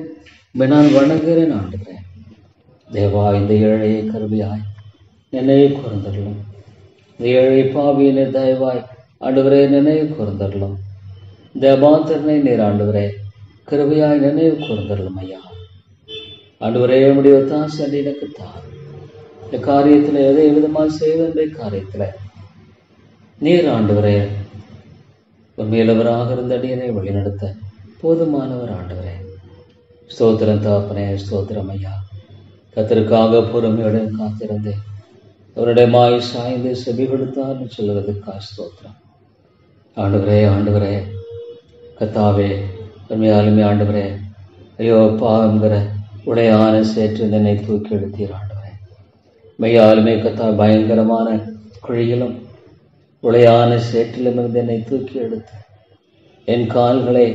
உம்மை நான் வணங்குகிறேன். ஆண்டவரே தேவா, இந்த ஏழையை கருவியாய் நினைவு கூர்ந்தருளும். இந்த ஏழை பாவியினை தயவாய் ஆண்டவரே நினைவு கூர்ந்தருளும். தேவாந்தரனை நீர் ஆண்டவரே கிருபையாய் நினைவு கூர்ந்தருளும். ஐயா ஆண்டவரே, உம்முடைய ஒத்தாசை எனக்கு தாரும். இந்த காரியத்தில் எதை விதமாக செய்த காரியத்தில் நீர் ஆண்டவரே உண்மையிலவராக இருந்த அடியனை வழிநடத்த போதுமானவர் ஆண்டவரே. ஸ்தோத்திரம் தாப்பனே, ஸ்தோத்திரம் ஐயா. கர்த்தருக்காக பொறுமையுடன் காத்திருந்து அவருடைய மாய் சாய்ந்து செவி கொடுத்தார்னு சொல்லுவதற்காக ஸ்தோத்திரம் ஆண்டவரே. ஆண்டவரே கத்தாவே உண்மையாலுமே ஆண்டவரே, ஐயோ பாவங்கிற உடையான சேற்று என்னை தூக்கி எடுத்தீர் ஆண்டவரே. மெய்யாலுமே கத்தா பயங்கரமான குழியிலும் உளையான சேற்றிலும் இருந்து என்னை தூக்கி எடுத்து என் கால்களை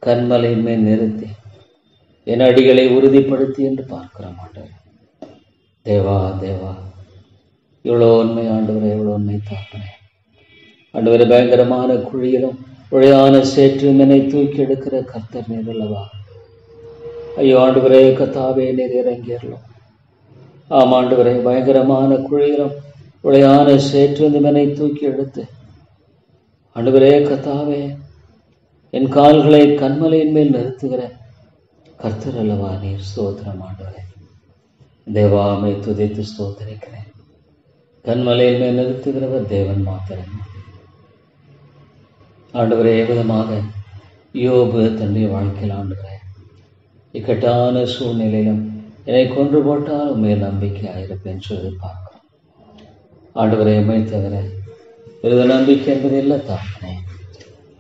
கண்மலையின் மேல் நிறுத்தி என் அடிகளை உறுதிப்படுத்தி என்று பார்க்கிற மாட்டேன். தேவா தேவா, இவ்வளோ உண்மை ஆண்டவரே, இவ்வளோ உண்மை தாப்பனே ஆண்டவரே. பயங்கரமான குழியிலும் உளையான சேற்றிலும் என்னை தூக்கி எடுக்கிற கர்த்தர் நீர் அல்லவா. ஐயோ ஆண்டவரே கத்தாவே, நீர் இறங்கியறலும். ஆம் ஆண்டவரே, பயங்கரமான குழியிலும் உளையான சேற்றிலும் என்னை தூக்கி எடுத்து ஆண்டவரே கத்தாவே என் கால்களை கண்மலையின் மேல் நிறுத்துகிற கர்த்தர் அல்லவா நீர். ஸ்தோத்திரம் ஆண்டவரே. தேவாமை துதித்து ஸ்தோத்தரிக்கிறேன். கண்மலையின் மேல் நிறுத்துகிறவர் தேவன் மாத்திரம் ஆண்டவரே. விதமாக யோபு தன்னுடைய வாழ்க்கையில் ஆண்டவரே இக்கட்டான சூழ்நிலையிலும் என்னை கொன்று போட்டால் உண்மையில் நம்பிக்கை ஆயிருப்பேன் சொல்லி பார்க்கிறோம் ஆண்டவரை. உண்மை தவிர பெரித நம்பிக்கை என்பது இல்லை தாப்பனே.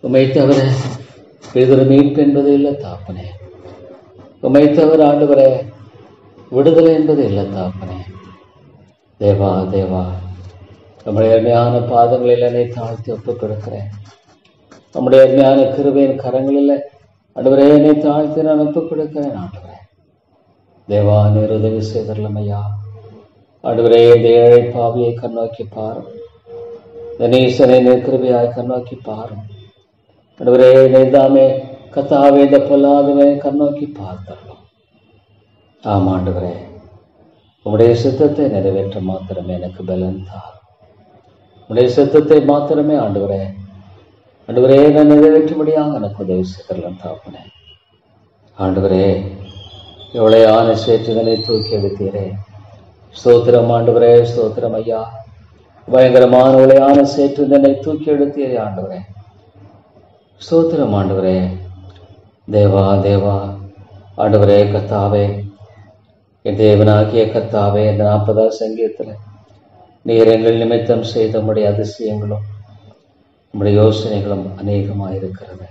உண்மை தவிர பெரிதொரு மீட்பு என்பது இல்லை தாப்பனே. உண்மை தவிர ஆண்டவரே விடுதலை என்பது இல்லை தாப்பனே. தேவா தேவா, நம்முடைய அருமையான பாதங்களில் என்னை தாழ்த்தி ஒப்புக் கொடுக்கிறேன். நம்முடைய அருமையான கிருபையின் கரங்களில் ஆண்டவரே என்னை தாழ்த்தி நான் ஒப்புக் கொடுக்கிறேன் ஆண்டவரே. தேவா நீர் உதவி செய்தரலாம் ஐயா. ஆண்டவரே இந்த ஏழை பாவியை கண்ணோக்கி பாரும். இந்த நீசனை நீர் கிருபையாய் கண்ணோக்கி பாரும் ஆண்டவரே. நீதாமே கத்தாவே இந்த பொல்லாதவை கண்ணோக்கி பார்த்தரலாம். ஆம் ஆண்டவரே, உம்முடைய சித்தத்தை நிறைவேற்ற மாத்திரமே எனக்கு பலன் தார். உம்முடைய சித்தத்தை மாத்திரமே ஆண்டவரே ஆண்டவரே நான் நிறைவேற்றும்படியாக எனக்கு உதவி செய்தரலாம் தாப்பனே. ஆண்டவரே எவ்வளையான சேற்றுதனை தூக்கி எடுத்தீரே. ஸ்தோத்திரம் ஆண்டவரே, ஸ்தோத்திரம் ஐயா. பயங்கரமான உளையான சேற்றுதனை தூக்கி எடுத்தீரே ஆண்டவரே. ஸ்தோத்திரம் ஆண்டவரே. தேவா தேவா ஆண்டவரே கர்த்தாவே, என் தேவனாகிய கர்த்தாவே, இந்த 40ஆம் சங்கீதத்தில் நீர் எங்கள் நிமித்தம் செய்த உம்முடைய அதிசயங்களும் நம்முடைய யோசனைகளும் அநேகமாயிருக்கிறது.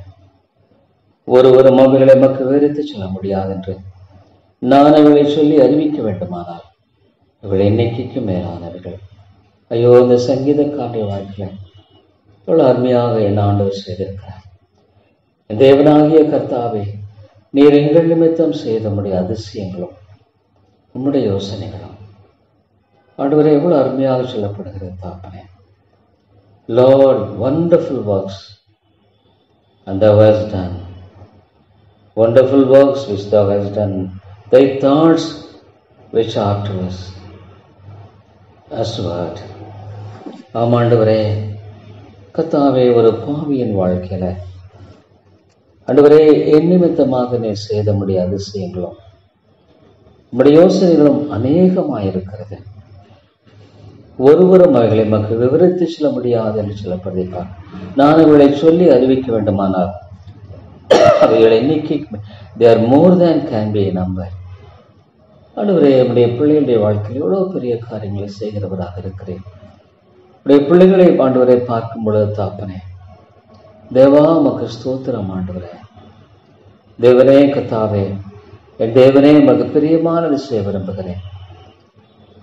ஒருவரும் அவைகளை நமக்கு விவரித்து சொல்ல முடியாது என்று நான் அவளை சொல்லி அறிவிக்க வேண்டுமானால் இவள் எண்ணிக்கைக்கு மேலானவர்கள். ஐயோ, இந்த சங்கீதக்காரனுடைய வாழ்க்கையில் இவ்வளவு அருமையாக என் ஆண்டவர் செய்திருக்கிறார். தேவனாகிய கர்த்தாவே, நீர் எங்கள் நிமித்தம் செய்த உம்முடைய அதிசயங்களும் உம்முடைய யோசனைகளும் ஆண்டவரே எவ்வளவு அருமையாக சொல்லப்படுகிறது தாப்பனே. Lord, wonderful works and thou hast done. Wonderful works which thou hast done. Thy thoughts which are to us as word. ஆமாண்டவரே கர்த்தாவே, ஒரு பாவியின் வாழ்க்கையில ஆண்டவரே என் நிமித்தமாக நீ செய்த முடிய அதிசயங்களும் நம்முடைய யோசனைகளும் அநேகமாயிருக்கிறது. ஒருவரும் அவைகளை நமக்கு விவரித்து சொல்ல முடியாது என்று சொல்லப்படுகிறார். நான் இவளை சொல்லி அறிவிக்க வேண்டுமானால் அவைகளை எண்ணிக்கை they are more than can be numbered. ஆண்டவரே, நம்முடைய பிள்ளைகளுடைய வாழ்க்கையில் எவ்வளவு பெரிய காரியங்களை செய்கிறவராக இருக்கிறேன். உடைய பிள்ளைகளை ஆண்டவரை பார்க்கும் பொழுது தாப்பனே, தேவா உமக்கு ஸ்தோத்திரம் ஆண்டவரே. தேவனே கர்த்தாவே, என் தேவனே உமக்கு பிரியமானது செய்ய விரும்புகிறேன்.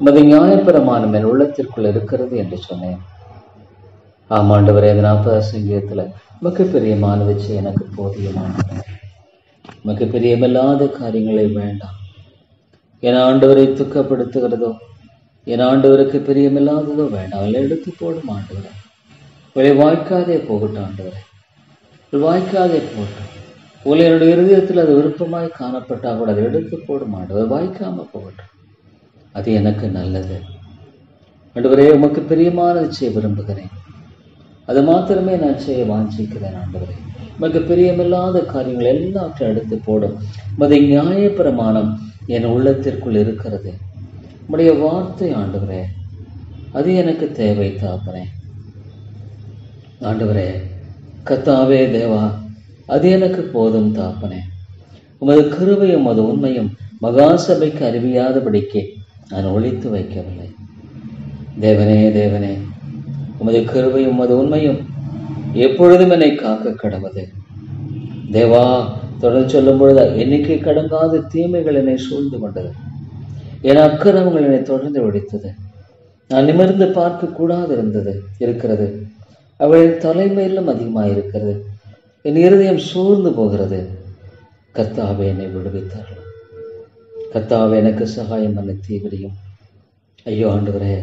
உமது நியாயப்பிரமாணம் என் உள்ளத்திற்குள் இருக்கிறது என்று சொன்னேன். ஆமாண்டவரே, இந்த 40ஆம் சங்கீதத்தில் உமக்கு பிரியமானது செய்ய எனக்கு போதியமானது. உமக்கு பிரியமில்லாத காரியங்களை வேண்டாம். என் ஆண்டவரை துக்கப்படுத்துகிறதோ என் ஆண்டவருக்கு பிரியமில்லாததோ வேண்டாம். அவளை எடுத்து போடும் ஆண்டவரே. இவளை வாய்க்காதே போகட்டும் ஆண்டவரே, வாய்க்காதே போகட்டும். உங்களை என்னுடைய இருதயத்தில் அது விருப்பமாய் காணப்பட்டால் கூட அதை எடுத்து போடும் ஆண்டவர். வாய்க்காம போகட்டும், அது எனக்கு நல்லது. ஆண்டவரே, உமக்கு பிரியமானது செய்ய விரும்புகிறேன். அது மாத்திரமே நான் செய்ய வாஞ்சிக்கிறேன் ஆண்டவரே. உமக்கு பிரியமில்லாத காரியங்கள் எல்லாவற்றையும் எடுத்து போடும். உமது நியாயப்பிரமாணம் என் உள்ளத்திற்குள் இருக்கிறது. உம்முடைய வார்த்தை ஆண்டவரே, அது எனக்கு தேவை தாப்பனே. ஆண்டவரே கர்த்தாவே தேவா, அது எனக்கு போதும் தாப்பனே. உமது கிருபையும் உமது உண்மையும் மகா சபைக்கு அறிவியாதபடிக்கு நான் ஒழித்து வைக்கவில்லை. தேவனே தேவனே, உமது கிருபையும் உமது உண்மையும் எப்பொழுதும் என்னை காக்க கடவுது. தேவா, தொடர்ந்து சொல்லும் பொழுது எண்ணிக்கை கடங்காத தீமைகள் என்னை சூழ்ந்து கொண்டது. என் அக்கிரமங்கள் என்னை தொடர்ந்து வெடித்தது. நான் நிமிர்ந்து பார்க்க கூடாது இருக்கிறது. அவளின் தலைமையிலும் அதிகமாக இருக்கிறது. என் இருதயம் சூழ்ந்து போகிறது. கர்த்தாவே என்னை விடுவித்தார்கள். கர்த்தாவே எனக்கு சகாயம் பண்ண தீவிரியும். ஐயோ ஆண்டவரே,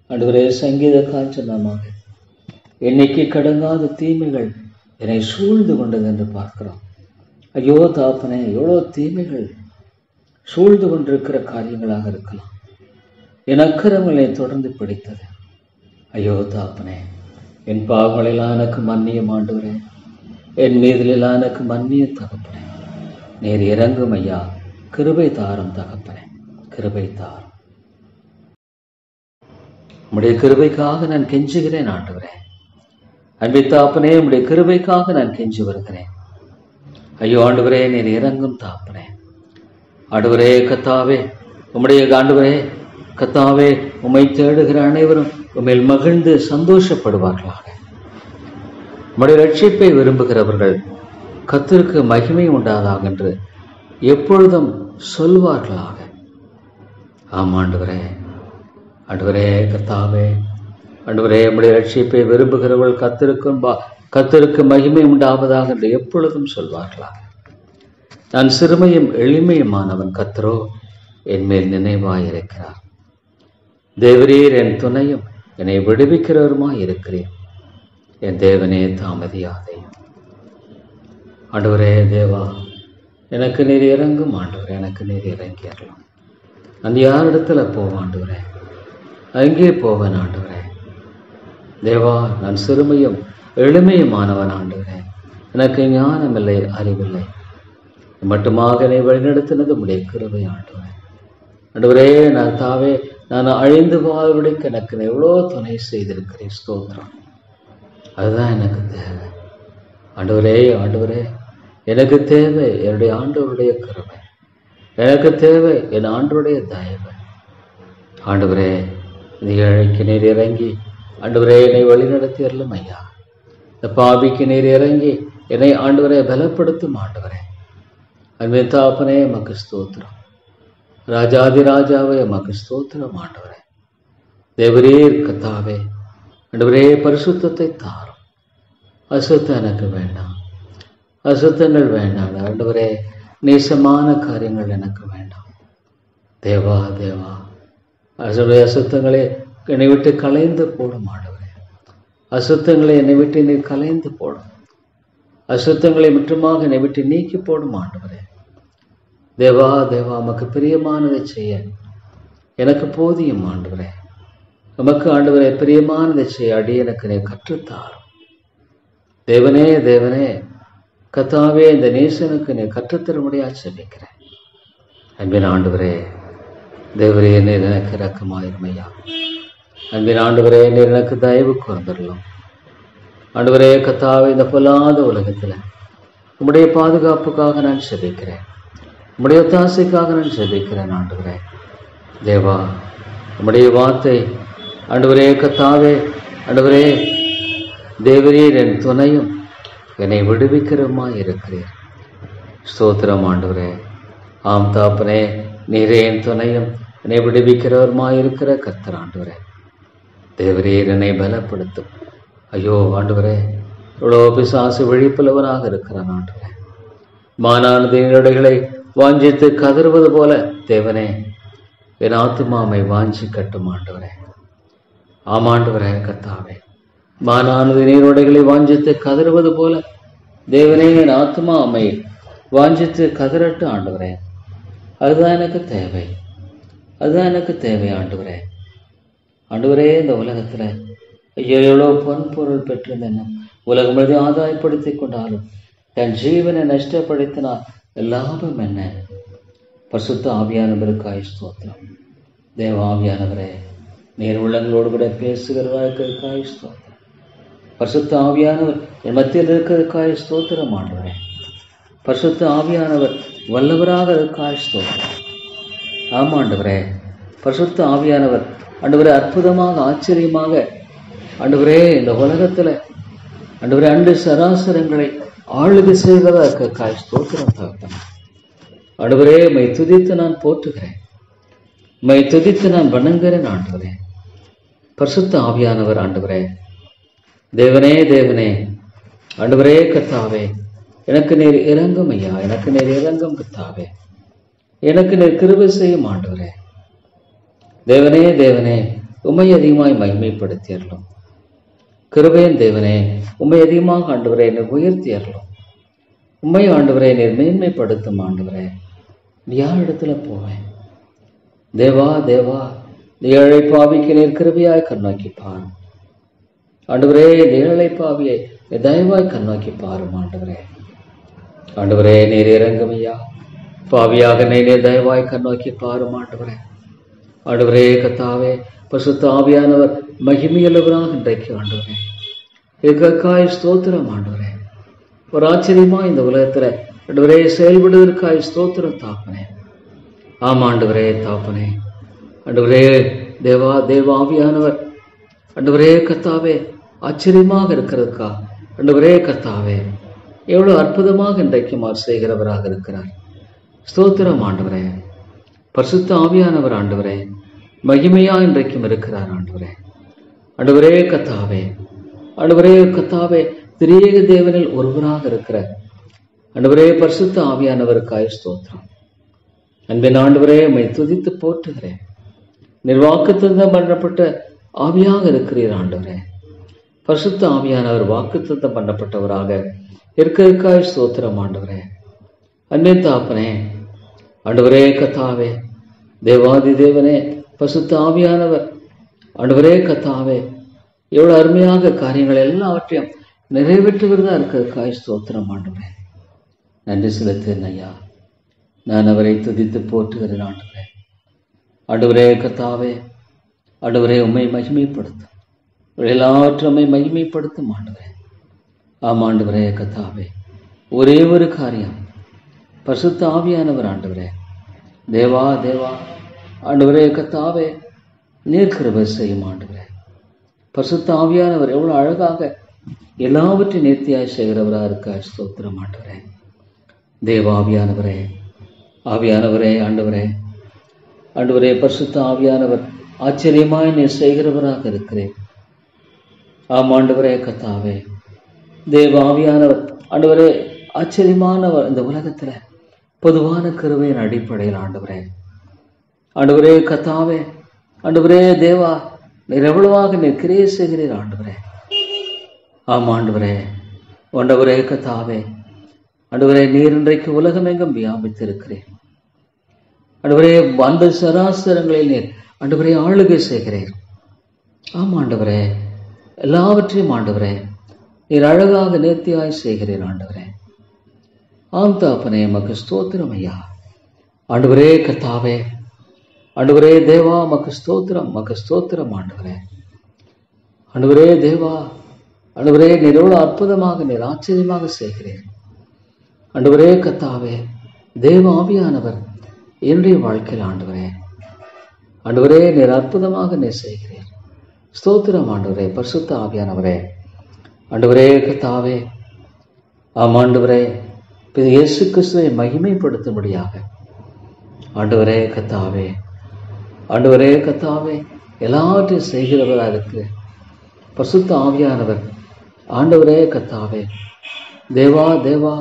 ஆண்டவரே, சங்கீத காஞ்சனமாக எண்ணிக்கை கடங்காத தீமைகள் என்னை சூழ்ந்து கொண்டது என்று பார்க்கிறோம். ஐயோ தாப்பனே, எவ்வளோ தீமைகள் சூழ்ந்து கொண்டிருக்கிற காரியங்களாக இருக்கலாம். என் அக்கிரமங்களை தொடர்ந்து பிடித்தது. ஐயோ தாப்பனே, என் பாவங்களெல்லாம் எனக்கு மன்னியும் ஆண்டவரே, என் மீதிலெல்லாம் எனக்கு மன்னிய தகப்பனே. நீர் இறங்கும் ஐயா, கிருபை தாரும் தகப்பனே, கிருபை தாரும். உம்முடைய கிருபைக்காக நான் கெஞ்சுகிறேன் ஆண்டவரே. அன்பை தாப்பனே, உம்முடைய கிருபைக்காக நான் கெஞ்சி வருகிறேன். ஐயோ ஆண்டவரே, நீர் இறங்கும் தாப்பனே. ஆண்டவரே கர்த்தாவே, உம்முடைய ஆண்டவரே கர்த்தாவே, உம்மை தேடுகிற அனைவரும் உம்மில் மகிழ்ந்து சந்தோஷப்படுவார்களாக. உம்முடைய ரட்சிப்பை விரும்புகிறவர்கள் கர்த்தருக்கு மகிமை உண்டாதாக என்று எப்பொழுதும் சொல்வார்களாக. ஆம் ஆண்டவரே, ஆண்டவரே கர்த்தாவே, ஆண்டவரே, உம்முடைய ரட்சிப்பை விரும்புகிறவர்கள் கர்த்தருக்கு மகிமை உண்டாவதாக என்று எப்பொழுதும் சொல்வார்களாக. நான் சிறுமையும் எளிமையுமானவன், கர்த்தரோ என் மேல் நினைவாயிருக்கிறார். தேவரீர் என் துணையும் என்னை விடுவிக்கிறவருமாய் இருக்கிறேன். என் தேவனே தாமதியாதே. ஆண்டவரே தேவா, எனக்கு நீர் இறங்கும் ஆண்டவரே, எனக்கு நீர் இறங்கி அருளும். நான் யாரிடத்துல போவேன் ஆண்டவரே? அங்கே போவேன் ஆண்டவரே. தேவா, நான் சிறுமையும் எளிமையுமானவன் ஆண்டவரே. எனக்கு ஞானமில்லை, அறிவில்லை. மட்டுமாக என்னை வழிநடத்தினது உம்முடைய கிருபை ஆண்டவரே. ஆண்டவரே நான் தாவே, நான் அழிந்து வாழ்வதற்கு எனக்கு எவ்வளோ துணை செய்திருக்கிறேன். ஸ்தோத்திரம். அதுதான் எனக்கு தேவை ஆண்டவரே. ஆண்டவரே, எனக்கு தேவை என்னுடைய ஆண்டவருடைய கிருபை. எனக்கு தேவை என் ஆண்டவருடைய தயவு. ஆண்டவரே, இந்த ஏழைக்கு நீர் இறங்கி ஆண்டவரே என்னை வழிநடத்தி அருளும் ஐயா. இந்த பாவிக்கு நீர் இறங்கி என்னை ஆண்டவரே பலப்படுத்தும் ஆண்டவரே. அன்பே தாப்பனே, எமக்கு ஸ்தோத்திரம். ராஜாதி ராஜாவே, எமக்கு ஸ்தோத்திரம் ஆண்டவரே. தேவரீர் கர்த்தாவே, ஆண்டவரே பரிசுத்தத்தை தாரும். அசுத்தம் எனக்கு வேண்டாம், அசுத்தங்கள் வேண்டாம் ஆண்டவரே. நேசமான காரியங்கள் எனக்கு வேண்டாம். தேவா தேவா, அசுத்தங்களை என்னை விட்டு கலைந்து போடும் ஆண்டவரே. அசுத்தங்களை என்னை விட்டு நீ கலைந்து போடும். அசுத்தங்களை முற்றுமாக என்னை விட்டு நீக்கி போடும் ஆண்டவரே. தேவா தேவா, உமக்கு பிரியமானதை செய்ய எனக்கு போதியும் ஆண்டவரே. உமக்கு ஆண்டவரே பிரியமானதை செய்ய அடி எனக்கு நீ கற்றுத்தாரும். தேவனே தேவனே கர்த்தாவே, இந்த நேசனுக்கு நீ கற்றுத்தரும்படியாக செபிக்கிறேன். அன்பின் ஆண்டவரே, தேவரே நீர் எனக்கு இரக்கமாயிருமையா. அன்பின் ஆண்டவரே, நீர் எனக்கு தயவு கூர்ந்துள்ளோம். ஆண்டவரே கர்த்தாவே, இந்த பொல்லாத உலகத்தில் உம்முடைய பாதுகாப்புக்காக நான் செபிக்கிறேன். உம்முடைய ஒத்தாசைக்காக நான் செபிக்கிறேன் ஆண்டவரே. தேவா, உம்முடைய வார்த்தை ஆண்டவரே கர்த்தாவே, ஆண்டவரே தேவரீர் என் துணையும் என்னை விடுவிக்கிறமாய் இருக்கிறீர். ஸ்தோத்திரம் ஆண்டவரே. ஆம் தாப்பனே, நீரே என் துணையும் என்னை விடுவிக்கிறவருமாய் இருக்கிற கர்த்தர் ஆண்டவரே. தேவரீர் என்னை பலப்படுத்தும். ஐயோ ஆண்டவரே, இவ்வளோ பிசாசு விழிப்புள்ளவனாக இருக்கிறான் ஆண்டவரே. மானானது நீரோடைகளை வாஞ்சித்து கதறுவது போல தேவனே, என் ஆத்துமாமை வாஞ்சி கட்டும் ஆண்டவரே. ஆமாண்டவரே கர்த்தாவே, மானானது நீரோடைகளை வாஞ்சித்து கதறுவது போல தேவனே, என் ஆத்துமாமை வாஞ்சித்து கதறட்டு ஆண்டவரே. அதுதான் எனக்கு தேவை, அதுதான் எனக்கு தேவை ஆண்டவரே. ஆண்டவரே, இந்த உலகத்தில் எவ்வளோ பொன் பொருள் பெற்றிருந்தேன், உலகம் முழுவதும் ஆதாயப்படுத்தி கொண்டாலும் தன் ஜீவனை நஷ்டப்படுத்தினால் லாபம் என்ன? பரிசுத்த ஆவியானவருக்காய் ஸ்தோத்திரம். தேவாவியானவரே, நீர் உள்ளங்களோடு கூட பேசுகிறவர்களுக்காய் ஸ்தோத்திரம். பரிசுத்த ஆவியானவர் என் மத்தியில் இருக்கிறதுக்காய் ஸ்தோத்திரம் ஆண்டவரே. பரிசுத்த ஆவியானவர் வல்லவராக இருக்காய் ஸ்தோத்திரம். ஆமாண்டவரே, பரிசுத்த ஆவியானவர் ஆண்டவரே அற்புதமாக ஆச்சரியமாக ஆண்டவரே இந்த உலகத்துல ஆண்டவரே அண்டு சராசரங்களை ஆளுகை செய்வதா இருக்காய் ஸ்தோத்திரம் தகப்பனே. ஆண்டவரே, மை துதித்து நான் போற்றுகிறேன், மை துதித்து நான் வணங்குகிறேன் ஆண்டவரே. பரிசுத்த ஆவியானவர் ஆண்டவரே, தேவனே தேவனே ஆண்டவரே கர்த்தாவே, எனக்கு நீர் இரங்கும் ஐயா, எனக்கு நீர் இரங்கும் கர்த்தாவே, எனக்கு நீர் கிருபை செய்யும் ஆண்டவரே. தேவனே தேவனே உம்மை அதிகமாய் மகிமைப்படுத்தியறலும். கிருபையின் தேவனே உம்மை அதிகமாக ஆண்டவரே என்னை உயர்த்தியறலும். உம்மை ஆண்டவரே நீர் மேன்மைப்படுத்தும் ஆண்டவரே. யார் இடத்துல போவேன்? தேவா தேவா, ஏழை பாவிக்கு நீர் கிருபையாய் கண்ணோக்கி பாரும் ஆண்டவரே. ஏழை பாவியை தயவாய் கண்ணோக்கி பாரும் ஆண்டவரே. ஆண்டவரே நீர் இறங்கும் ஐயா, பாவியாக நீர் தயவாய் கண்ணோக்கி பாரும் ஆண்டவரே. ஆண்டவரே கர்த்தாவே, பரிசுத்த ஆவியானவர் மகிமையுள்ளவராக இன்றைக்கு ஆண்டவரே இதற்காய் ஸ்தோத்திரம் ஆண்டவரே. ஒரு ஆச்சரியமா இந்த உலகத்துல ஆண்டவரே செயல்படுவதற்காய் ஸ்தோத்திரம் தாப்பனே. ஆமாண்டவரே தாப்பனே. ஆண்டவரே தேவா தேவாவியானவர் ஆண்டவரே கர்த்தாவே ஆச்சரியமாக இருக்கிறதுக்கா ஆண்டவரே கர்த்தாவே எவ்வளவு அற்புதமாக இன்றைக்கு மாறு செய்கிறவராக இருக்கிறார். ஸ்தோத்திரம் ஆண்டவரே. பரிசுத்த ஆவியானவர் ஆண்டவரே மகிமையா இன்றைக்கும் இருக்கிறார் ஆண்டவரே. ஆண்டவரே கர்த்தாவே, ஆண்டவரே கர்த்தாவே, திரியேக தேவனில் ஒருவராக இருக்கிற ஆண்டவரே பரிசுத்த ஆவியானவருக்காய் ஸ்தோத்திரம். அன்பின் ஆண்டவரே உம்மை துதித்து போற்றுகிறேன். வாக்குத்தத்தம் பண்ணப்பட்ட ஆவியாக இருக்கிறீர் ஆண்டவரே. பரிசுத்த ஆவியானவர் வாக்குத்தத்தம் பண்ணப்பட்டவராக இருக்கிறதுக்காய் ஸ்தோத்திரம் ஆண்டவரே. அன்பின் தாப்பனே ஆண்டவரே கர்த்தாவே, தேவாதி தேவனே பரிசுத்த ஆவியானவர் ஆண்டவரே கர்த்தாவே எவ்வளவு அருமையாக காரியங்கள் எல்லாவற்றையும் நிறைவேற்றுகிறதா இருக்கிறதுக்காய் ஸ்தோத்திரம் ஆண்டவரே. நன்றி செலுத்தேன் ஐயா. நான் அவரை துதித்து போற்றுகிறேன் ஆண்டவரே. ஆண்டவரே கர்த்தாவே, ஆண்டவரே உம்மை மகிமைப்படுத்தும், எல்லாவற்றுமை மகிமைப்படுத்தும் ஆண்டவரே. ஆமாண்டவரே கர்த்தாவே, ஒரே ஒரு காரியம், பரிசுத்த ஆவியானவர் ஆண்டவரே தேவா தேவா ஆண்டவரே கர்த்தாவே நீர் கிருபை செய்யும் ஆண்டவரே. பரிசுத்த ஆவியானவர் எவ்வளவு அழகாக எல்லாவற்றையும் நேர்த்தியாய் செய்கிறவராக இருக்க ஸ்தோத்திரம் ஆண்டவரே. தேவாவியானவரே, ஆவியானவரே ஆண்டவரே, ஆண்டவரே பரிசுத்த ஆவியானவர் ஆச்சரியமாய் நீர் செய்கிறவராக இருக்கிறேன். ஆமாண்டவரே கர்த்தாவே, தேவ ஆவியானவர் ஆண்டவரே ஆச்சரியமானவர் இந்த உலகத்துல பொதுவான கிருபையின் அடிப்படையில் ஆண்டவரே. ஆண்டவரே கர்த்தாவே, ஆண்டவரே தேவா நீர் எவ்வளவாக நீர் கிரியை செய்கிறீர் ஆண்டவரே. ஆமாண்டவரே ஆண்டவரே கர்த்தாவே, ஆண்டவரே நீர் இன்றைக்கு உலகம் எங்கும் வியாபித்திருக்கிறேன் ஆண்டவரே. அந்த சராசரங்களில் நீர் ஆண்டவரே ஆளுகை செய்கிறீர். ஆமாண்டவரே எல்லாவற்றையும் ஆண்டவரே நீர் அழகாக நேர்த்தியாய் செய்கிறீர் ஆண்டவரே. ஆம் தாப்பனே மக்கு ஸ்தோத்திரம் ஐயா. ஆண்டவரே கர்த்தாவே, ஆண்டவரே தேவா மக்கு ஸ்தோத்திரம், மக்கு ஸ்தோத்திரம் ஆண்டவரே. ஆண்டவரே தேவா, ஆண்டவரே நீர் எவ்வளவு அற்புதமாக நீர் ஆச்சரியமாக செய்கிறீர் ஆண்டவரே கர்த்தாவே. தேவ ஆவியானவர் என்னுடைய வாழ்க்கையில் ஆண்டவரே, ஆண்டவரே நீர் அற்புதமாக நீர் செய்கிறீர். ஸ்தோத்திரம் ஆண்டவரே. பரிசுத்த ஆவியானவரே ஆண்டவரே கர்த்தாவே, ஆமாண்டவரே இயேசு கிறிஸ்துவை மகிமைப்படுத்தும்படியாக ஆண்டவரே கர்த்தாவே, ஆண்டவரே கர்த்தாவே எல்லாவற்றையும் செய்கிறவராக இருக்கு பரிசுத்த ஆவியானவர் ஆண்டவரே கர்த்தாவே. தேவா தேவா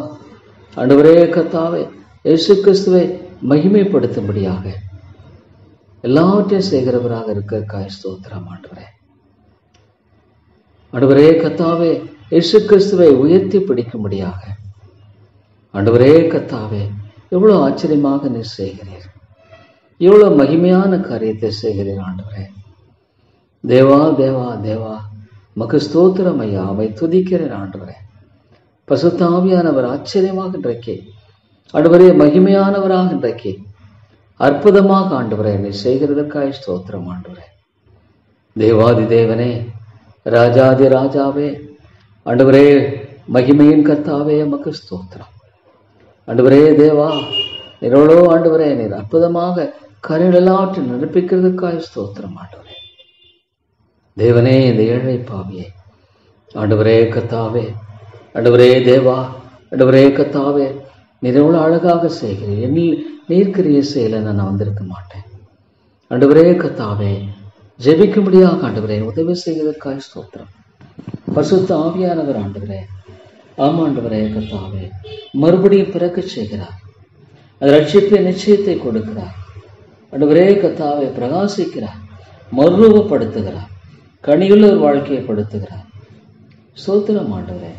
ஆண்டவரே கர்த்தாவே இயேசு கிறிஸ்துவை மகிமைப்படுத்தும்படியாக எல்லாவற்றையும் செய்கிறவராக இருக்க ஸ்தோத்திரம் ஆண்டவரே. ஆண்டவரே கர்த்தாவே இயேசு கிறிஸ்துவை உயர்த்தி பிடிக்கும்படியாக ஆண்டவரே கர்த்தாவே எவ்வளவு ஆச்சரியமாக நீர் செய்கிறீர், எவ்வளவு மகிமையான காரியத்தை செய்கிறீர் ஆண்டவரே. தேவா தேவா தேவா மக்கு ஸ்தோத்திரம் ஐயா. அவை துதிக்கிறேன் ஆண்டவரே. பரிசுத்த ஆவியானவர் ஆச்சரியமாக இன்றைக்கு ஆண்டவரே மகிமையானவராக இன்றைக்கு அற்புதமாக ஆண்டவரே என்னை செய்கிறதற்காய் ஸ்தோத்திரம் ஆண்டவரே. தேவாதி தேவனே, ராஜாதி ராஜாவே, ஆண்டவரே மகிமையின் கர்த்தாவே, எமக்கு ஸ்தோத்திரம். ஆண்டவரே தேவா, எவ்வளோ ஆண்டவரே நீர் அற்புதமாக கரைகள் எல்லாவற்றையும் நிரப்பிக்கிறதுக்காய் ஸ்தோத்திரம் ஆண்டவரே. தேவனே, இந்த ஏழை பாவியை ஆண்டவரே கர்த்தாவே, ஆண்டவரே தேவா, ஆண்டவரே கர்த்தாவே, நீர் எவ்வளோ அழகாக செய்கிறீர். என்னில் நீர்க்கிரிய செயல நான் வந்திருக்க மாட்டேன். ஆண்டவரே கர்த்தாவே, ஜெபிக்கும்படியாக ஆண்டவரே உதவி செய்வதற்காக ஸ்தோத்திரம். பரிசுத்த ஆவியானவர் ஆண்டவரே, ஆமாண்டவரே கர்த்தாவே, மறுபடியும் பிறக்க செய்கிறார். அது ரட்சிப்பு நிச்சயத்தை கொடுக்கிறார். ஆண்டவரே கர்த்தாவே, பிரகாசிக்கிறார், மறுரூபப்படுத்துகிறார், கனியுள்ள ஒரு வாழ்க்கையை படுத்துகிறார். ஸ்தோத்திரம் ஆண்டவரே.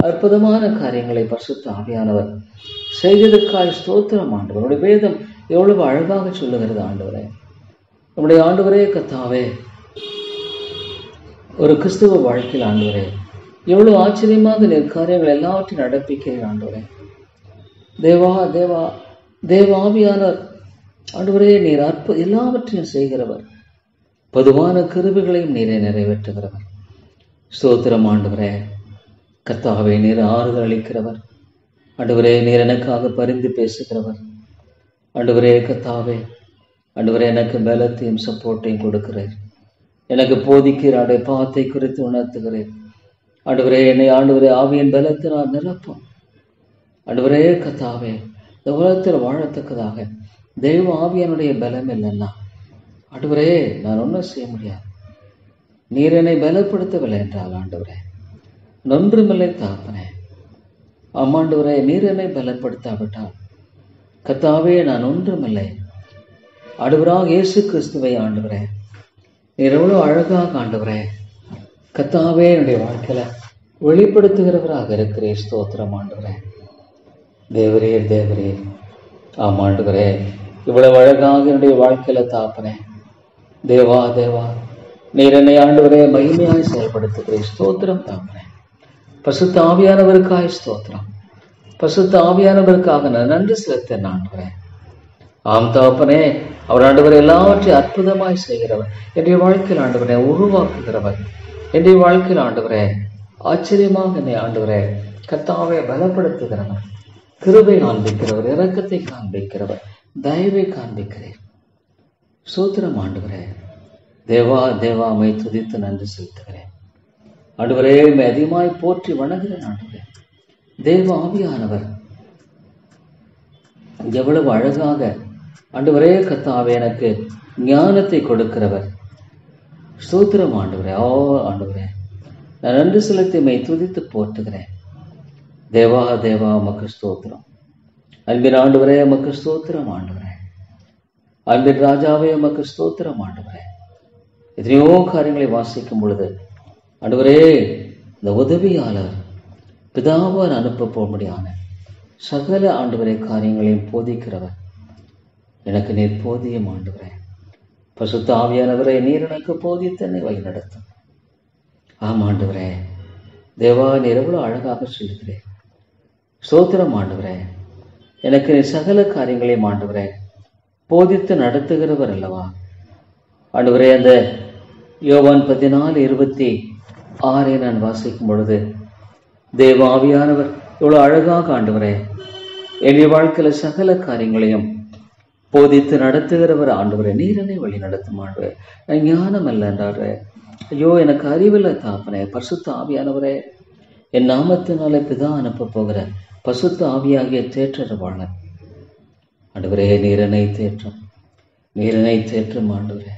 அற்புதமான காரியங்களை பரிசுத்த ஆவியானவர் செய்வதற்காய் ஸ்தோத்திரம் ஆண்டவர். நம்முடைய வேதம் எவ்வளவு அழகாக சொல்லுகிறது ஆண்டவரே. நம்முடைய ஆண்டவரே கர்த்தாவே, ஒரு கிறிஸ்துவ வாழ்க்கையில் ஆண்டவரே எவ்வளவு ஆச்சரியமாக நீர் காரியங்கள் எல்லாவற்றையும் நடப்பிக்கிறீர் ஆண்டவரே. தேவா தேவா தேவாவியானவர் ஆண்டவரே, நீர் எல்லாவற்றையும் செய்கிறவர், பொதுவான கிருபைகளையும் நீரை நிறைவேற்றுகிறவர். ஸ்தோத்திரம் ஆண்டவரே கர்த்தாவே, நீர் ஆறுதல் அளிக்கிறவர். ஆண்டவரே, நீர் எனக்காக பரிந்து பேசுகிறவர். ஆண்டவரே கர்த்தாவே, ஆண்டவரே எனக்கு பலத்தையும் சப்போர்ட்டையும் கொடுக்கிறேன். எனக்கு போதிக்கிறாடைய பாவத்தை குறித்து உணர்த்துகிறேன். ஆண்டவரே, என்னை ஆண்டவரே ஆவியின் பலத்தினால் நிரப்பும். ஆண்டவரே கர்த்தாவே, இந்த உலகத்தில் வாழத்தக்கதாக தெய்வ ஆவியனுடைய பலம் இல்லைன்னா ஆண்டவரே நான் ஒன்றும் செய்ய முடியாது. நீர் என்னை பலப்படுத்தவில்லை என்றால் ஆண்டவரே நொன்றுமில்லை தாப்பனே. ஆமாண்டவரே, நீர் என்னை பலப்படுத்தாவிட்டால் கர்த்தாவே நான் ஒன்றுமில்லை. ஆண்டவராக இயேசு கிறிஸ்துவை ஆண்டவரே நீர் எவ்வளோ அழகாக ஆண்டவரே கர்த்தாவே என்னுடைய வாழ்க்கையில வெளிப்படுத்துகிறவராக இருக்கிறேன். ஸ்தோத்திரம் ஆண்டவரே. தேவரீர் தேவரீர், ஆமாண்டவரே, இவ்வளவு அழகாக என்னுடைய வாழ்க்கையில தாப்பனே. தேவா தேவா, நீர் என்னை ஆண்டவரே மகிமையாய் செயல்படுத்துகிறேன். ஸ்தோத்திரம் தாப்பனே. பரிசுத்த ஆவியானவருக்காய் ஸ்தோத்திரம். பரிசுத்த ஆவியானவருக்காக நான் நன்றி செலுத்தேன் ஆண்டவரே. ஆம் தாப்பனே, அவர் ஆண்டவரை எல்லாவற்றையும் அற்புதமாய் செய்கிறவர். என்னுடைய வாழ்க்கையில் ஆண்டவரே உருவாக்குகிறவர். என்னுடைய வாழ்க்கையில் ஆண்டவரே ஆச்சரியமாக என்னை ஆண்டவரே கர்த்தாவே பலப்படுத்துகிறவர், கிருபை காண்பிக்கிறவர், இரக்கத்தை காண்பிக்கிறவர், தயவை காண்பிக்கிறேன். ஸ்தோத்திரம் ஆண்டவரே. தேவா தேவா, மை துதித்து நன்றி செலுத்துகிறேன் ஆண்டவரே. மை அதிகமாய் போற்றி வணங்குகிறேன் ஆண்டவரே. தேவ ஆவியானவர் எவ்வளவு அழகாக ஆண்டவரே கர்த்தாவே எனக்கு ஞானத்தை கொடுக்கிறவர். ஸ்தோத்திரம் ஆண்டவரே. ஓ ஆண்டவரே, நான் நன்றி செலுத்தி மை துதித்து போற்றுகிறேன். தேவா தேவா, உமக்கு ஸ்தோத்திரம். அன்பின் ஆண்டவரே உமக்கு ஸ்தோத்திரம் ஆண்டவரே. அன்பின் ராஜாவே உமக்கு ஸ்தோத்திரம் ஆண்டவரே. எத்தனையோ காரியங்களை வாசிக்கும் பொழுது ஆண்டவரே இந்த உதவியாளர் பிதாவால் அனுப்ப போகும்படியான சகல ஆண்டவரே காரியங்களையும் போதிக்கிறவர். எனக்கு நீர் போதியும் ஆண்டவரே. பரிசுத்த ஆவியானவரே, நீர் எனக்கு போதித்தன்னை வழி நடத்தும். ஆம் ஆண்டவரே. தேவா, நீர் எவ்வளவு அழகாக சொல்லுகிறேன். ஸ்தோத்திரம் ஆண்டவரே. எனக்கு நீ சகல காரியங்களையும் ஆண்டவரே போதித்து நடத்துகிறவர் அல்லவா ஆண்டவரே. அந்த யோவான் 14:26 நான் வாசிக்கும் பொழுது தேவ ஆவியானவர் இவ்வளவு அழகாக ஆண்டவரே என்னுடைய வாழ்க்கையில சகல காரியங்களையும் போதித்து நடத்துகிறவர் ஆண்டவரே. நீர் என்னை வழி நடத்தும் ஆண்டவரே. ஞானம் அல்ல என்றாரு. ஐயோ, எனக்கு அறிவில்லை தாப்பனே. பரிசுத்த ஆவியானவரே, என் நாமத்தினாலே பிதா அனுப்ப போகிற பரிசுத்த ஆவியாகிய தேற்றவாளன் ஆண்டவரே, நீரனை தேற்றும், நீரனை தேற்றும் ஆண்டவரே.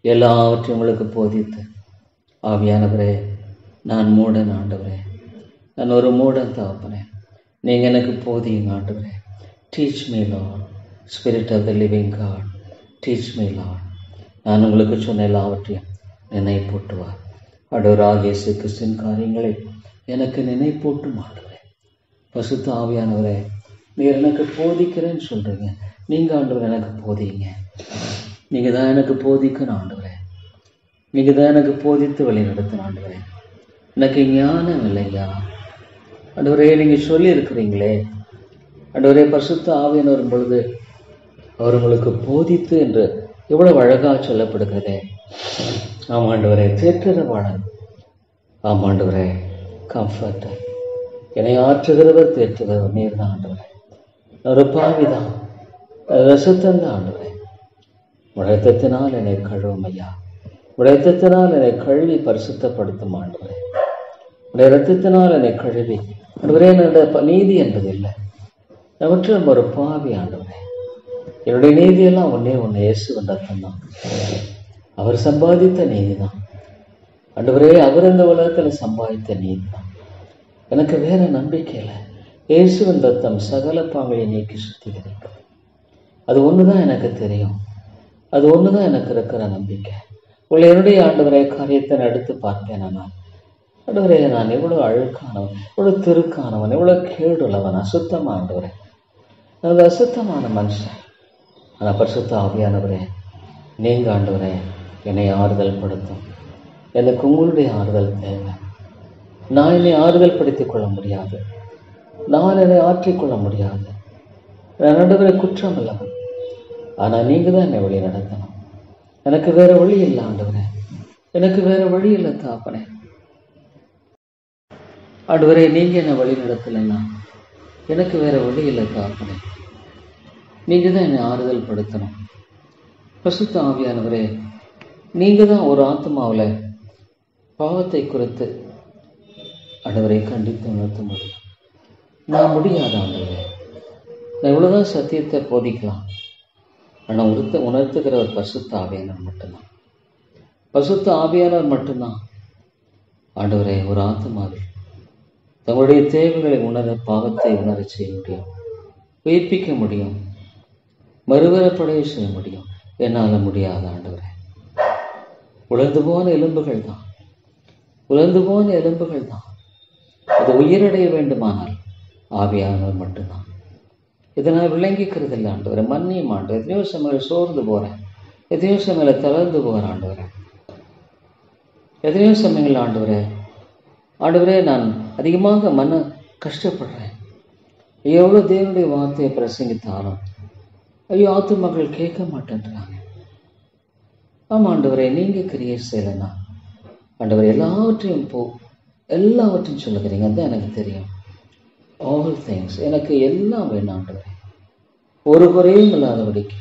எல்லாவற்றையும் உங்களுக்கு போதித்து ஆவியானவரே, நான் மூடன் ஆண்டவரே, நான் ஒரு மூடன் தாப்பனே. நீங்க எனக்கு போதியும் ஆண்டவரே. Teach me Lord, spirit of the living God, teach me Lord. நான் உங்களுக்கு சொன்ன எல்லாவற்றையும் நினைப்பூட்டுவார். ஆண்டவராகிய இயேசு கிறிஸ்துவின் காரியங்களை எனக்கு நினைப்பூட்டும் ஆண்டவரே. பரிசுத்த ஆவியானவரே, நீர் எனக்கு போதிக்கிறேன்னு சொல்றீங்க. நீங்க ஆண்டவர் எனக்கு போதிங்க. நீங்க தான் எனக்கு போதிக்கணும் ஆண்டவரே. நீங்க தான் எனக்கு போதித்து வழி நடத்தணும் ஆண்டவரே. எனக்கு ஞானம் இல்லையா ஆண்டவரே. நீங்க சொல்லி இருக்கிறீங்களே ஆண்டவரே, பரிசுத்த ஆவியானவர் வரும் பொழுது அவர் உங்களுக்கு போதித்து என்று எவ்வளவு அழகாக சொல்லப்படுகிறதே. ஆமாண்டவரே, தேற்றுகிறவாளன். ஆமாண்டவரே, கம்ஃபர்டர், என்னை ஆற்றுகிறவர் தேற்றுகிறவர் நீர் தான் ஆண்டவரே. ஒரு பாவிதான், ரசத்தந்தான் ஆண்டவரே. உழைத்தத்தினால் என்னை கழுவும் ஐயா. உழைத்தத்தினால் என்னை கழுவி பரிசுத்தப்படுத்தும் ஆண்டவரே. உடைய இரத்தத்தினால் என்னை கழுவி ஆண்டவரே. என்னோட நீதி என்பது இல்லை, அவற்றிலும் ஒரு பாவி ஆண்டவரே. என்னுடைய நீதியெல்லாம் ஒன்னே இயேசுவின் ரத்தம் தான். அவர் சம்பாதித்த நீதி தான் ஆண்டவரே. அவர் இந்த உலகத்தில் சம்பாதித்த நீதி தான். எனக்கு வேற நம்பிக்கை இல்லை. இயேசுவின் ரத்தம் சகல பாவங்களை நீக்கி சுத்திகரிக்கும். அது ஒண்ணுதான் எனக்கு தெரியும். அது ஒண்ணுதான் எனக்கு இருக்கிற நம்பிக்கை. உங்களை என்னுடைய ஆண்டவரே காரியத்தை எடுத்து பார்த்தேன். ஆனால் ஆண்டவரே, நான் எவ்வளவு அழுக்கானவன், எவ்வளவு திருக்கானவன், எவ்வளவு கேடுள்ளவன், அசுத்தமான ஆண்டவரே. நான் அசுத்தமான மனுஷன். ஆனால் பரிசுத்த ஆவியானவரே, நீங்க ஆண்டவரே என்னை ஆறுதல் படுத்தும். எனக்கு உங்களுடைய ஆறுதல் தேவை. நான் என்னை ஆறுதல் படுத்திக் கொள்ள முடியாது. நான் என்னை ஆற்றிக்கொள்ள முடியாது. நான் ஆண்டவரே குற்றம் இல்லவன். ஆனால் நீங்க தான் என்னை வழி நடத்தணும். எனக்கு வேற வழி இல்லை ஆண்டவரே. எனக்கு வேற வழி இல்லை தாப்பனே. ஆண்டவரே, நீங்க என்னை வழி நடத்தலைன்னா எனக்கு வேற வழி இல்லை தாப்பனே. நீங்க தான் என்னை ஆறுதல் படுத்தணும். பரிசுத்த ஆவியானவரே, நீங்க தான் ஒரு ஆத்மாவில் பாவத்தை குறித்து ஆண்டவரை கண்டித்து உணர்த்த முடியும். நான் முடியாத ஆண்டவரே. நான் இவ்வளவுதான் சத்தியத்தை போதிக்கலாம். ஆனால் உணர்த்துகிற ஒரு பரிசுத்த ஆவியானவர் மட்டும்தான். பரிசுத்த ஆவியானவர் மட்டும்தான் ஆண்டவரே ஒரு ஆத்மாவில் தங்களுடைய தேவைகளை உணர, பாவத்தை உணர செய்ய முடியும், உயிர்ப்பிக்க முடியும், மறுவரப்படைய செய்ய முடியும். என்னால் முடியாத ஆண்டவரே. உலர்ந்து போன எலும்புகள் தான், உலர்ந்து போன எலும்புகள் தான். அது உயிரடைய வேண்டுமானால் ஆவியானவர் மட்டும்தான். இதை நான் விளங்கிக்கிறது இல்லை ஆண்டவரே. மன்னியும் ஆண்டவர். எத்தனையோ சமையல் சோர்ந்து போகிறேன், எத்தனையோ சமையல தளர்ந்து போகிறேன் ஆண்டவரே. எத்தனையோ சமயங்கள் ஆண்டவரே, ஆண்டவரே நான் அதிகமாக மன கஷ்டப்படுறேன். எவ்வளோ தேவனுடைய வார்த்தையை பிரசங்கித்தாலும் ஐயோ ஆத்துமக்கள் கேட்க மாட்டேன்றாங்க. ஆமாம் ஆண்டவரே, நீங்க கிரியை செய்யலைன்னா ஆண்டவரே எல்லாவற்றையும் சொல்லுகிறீங்க. அதுதான் எனக்கு தெரியும். ஆல் திங்ஸ், எனக்கு எல்லாம் வேணும் ஆண்டவரே. ஒரு குறையும் இல்லாதபடிக்கு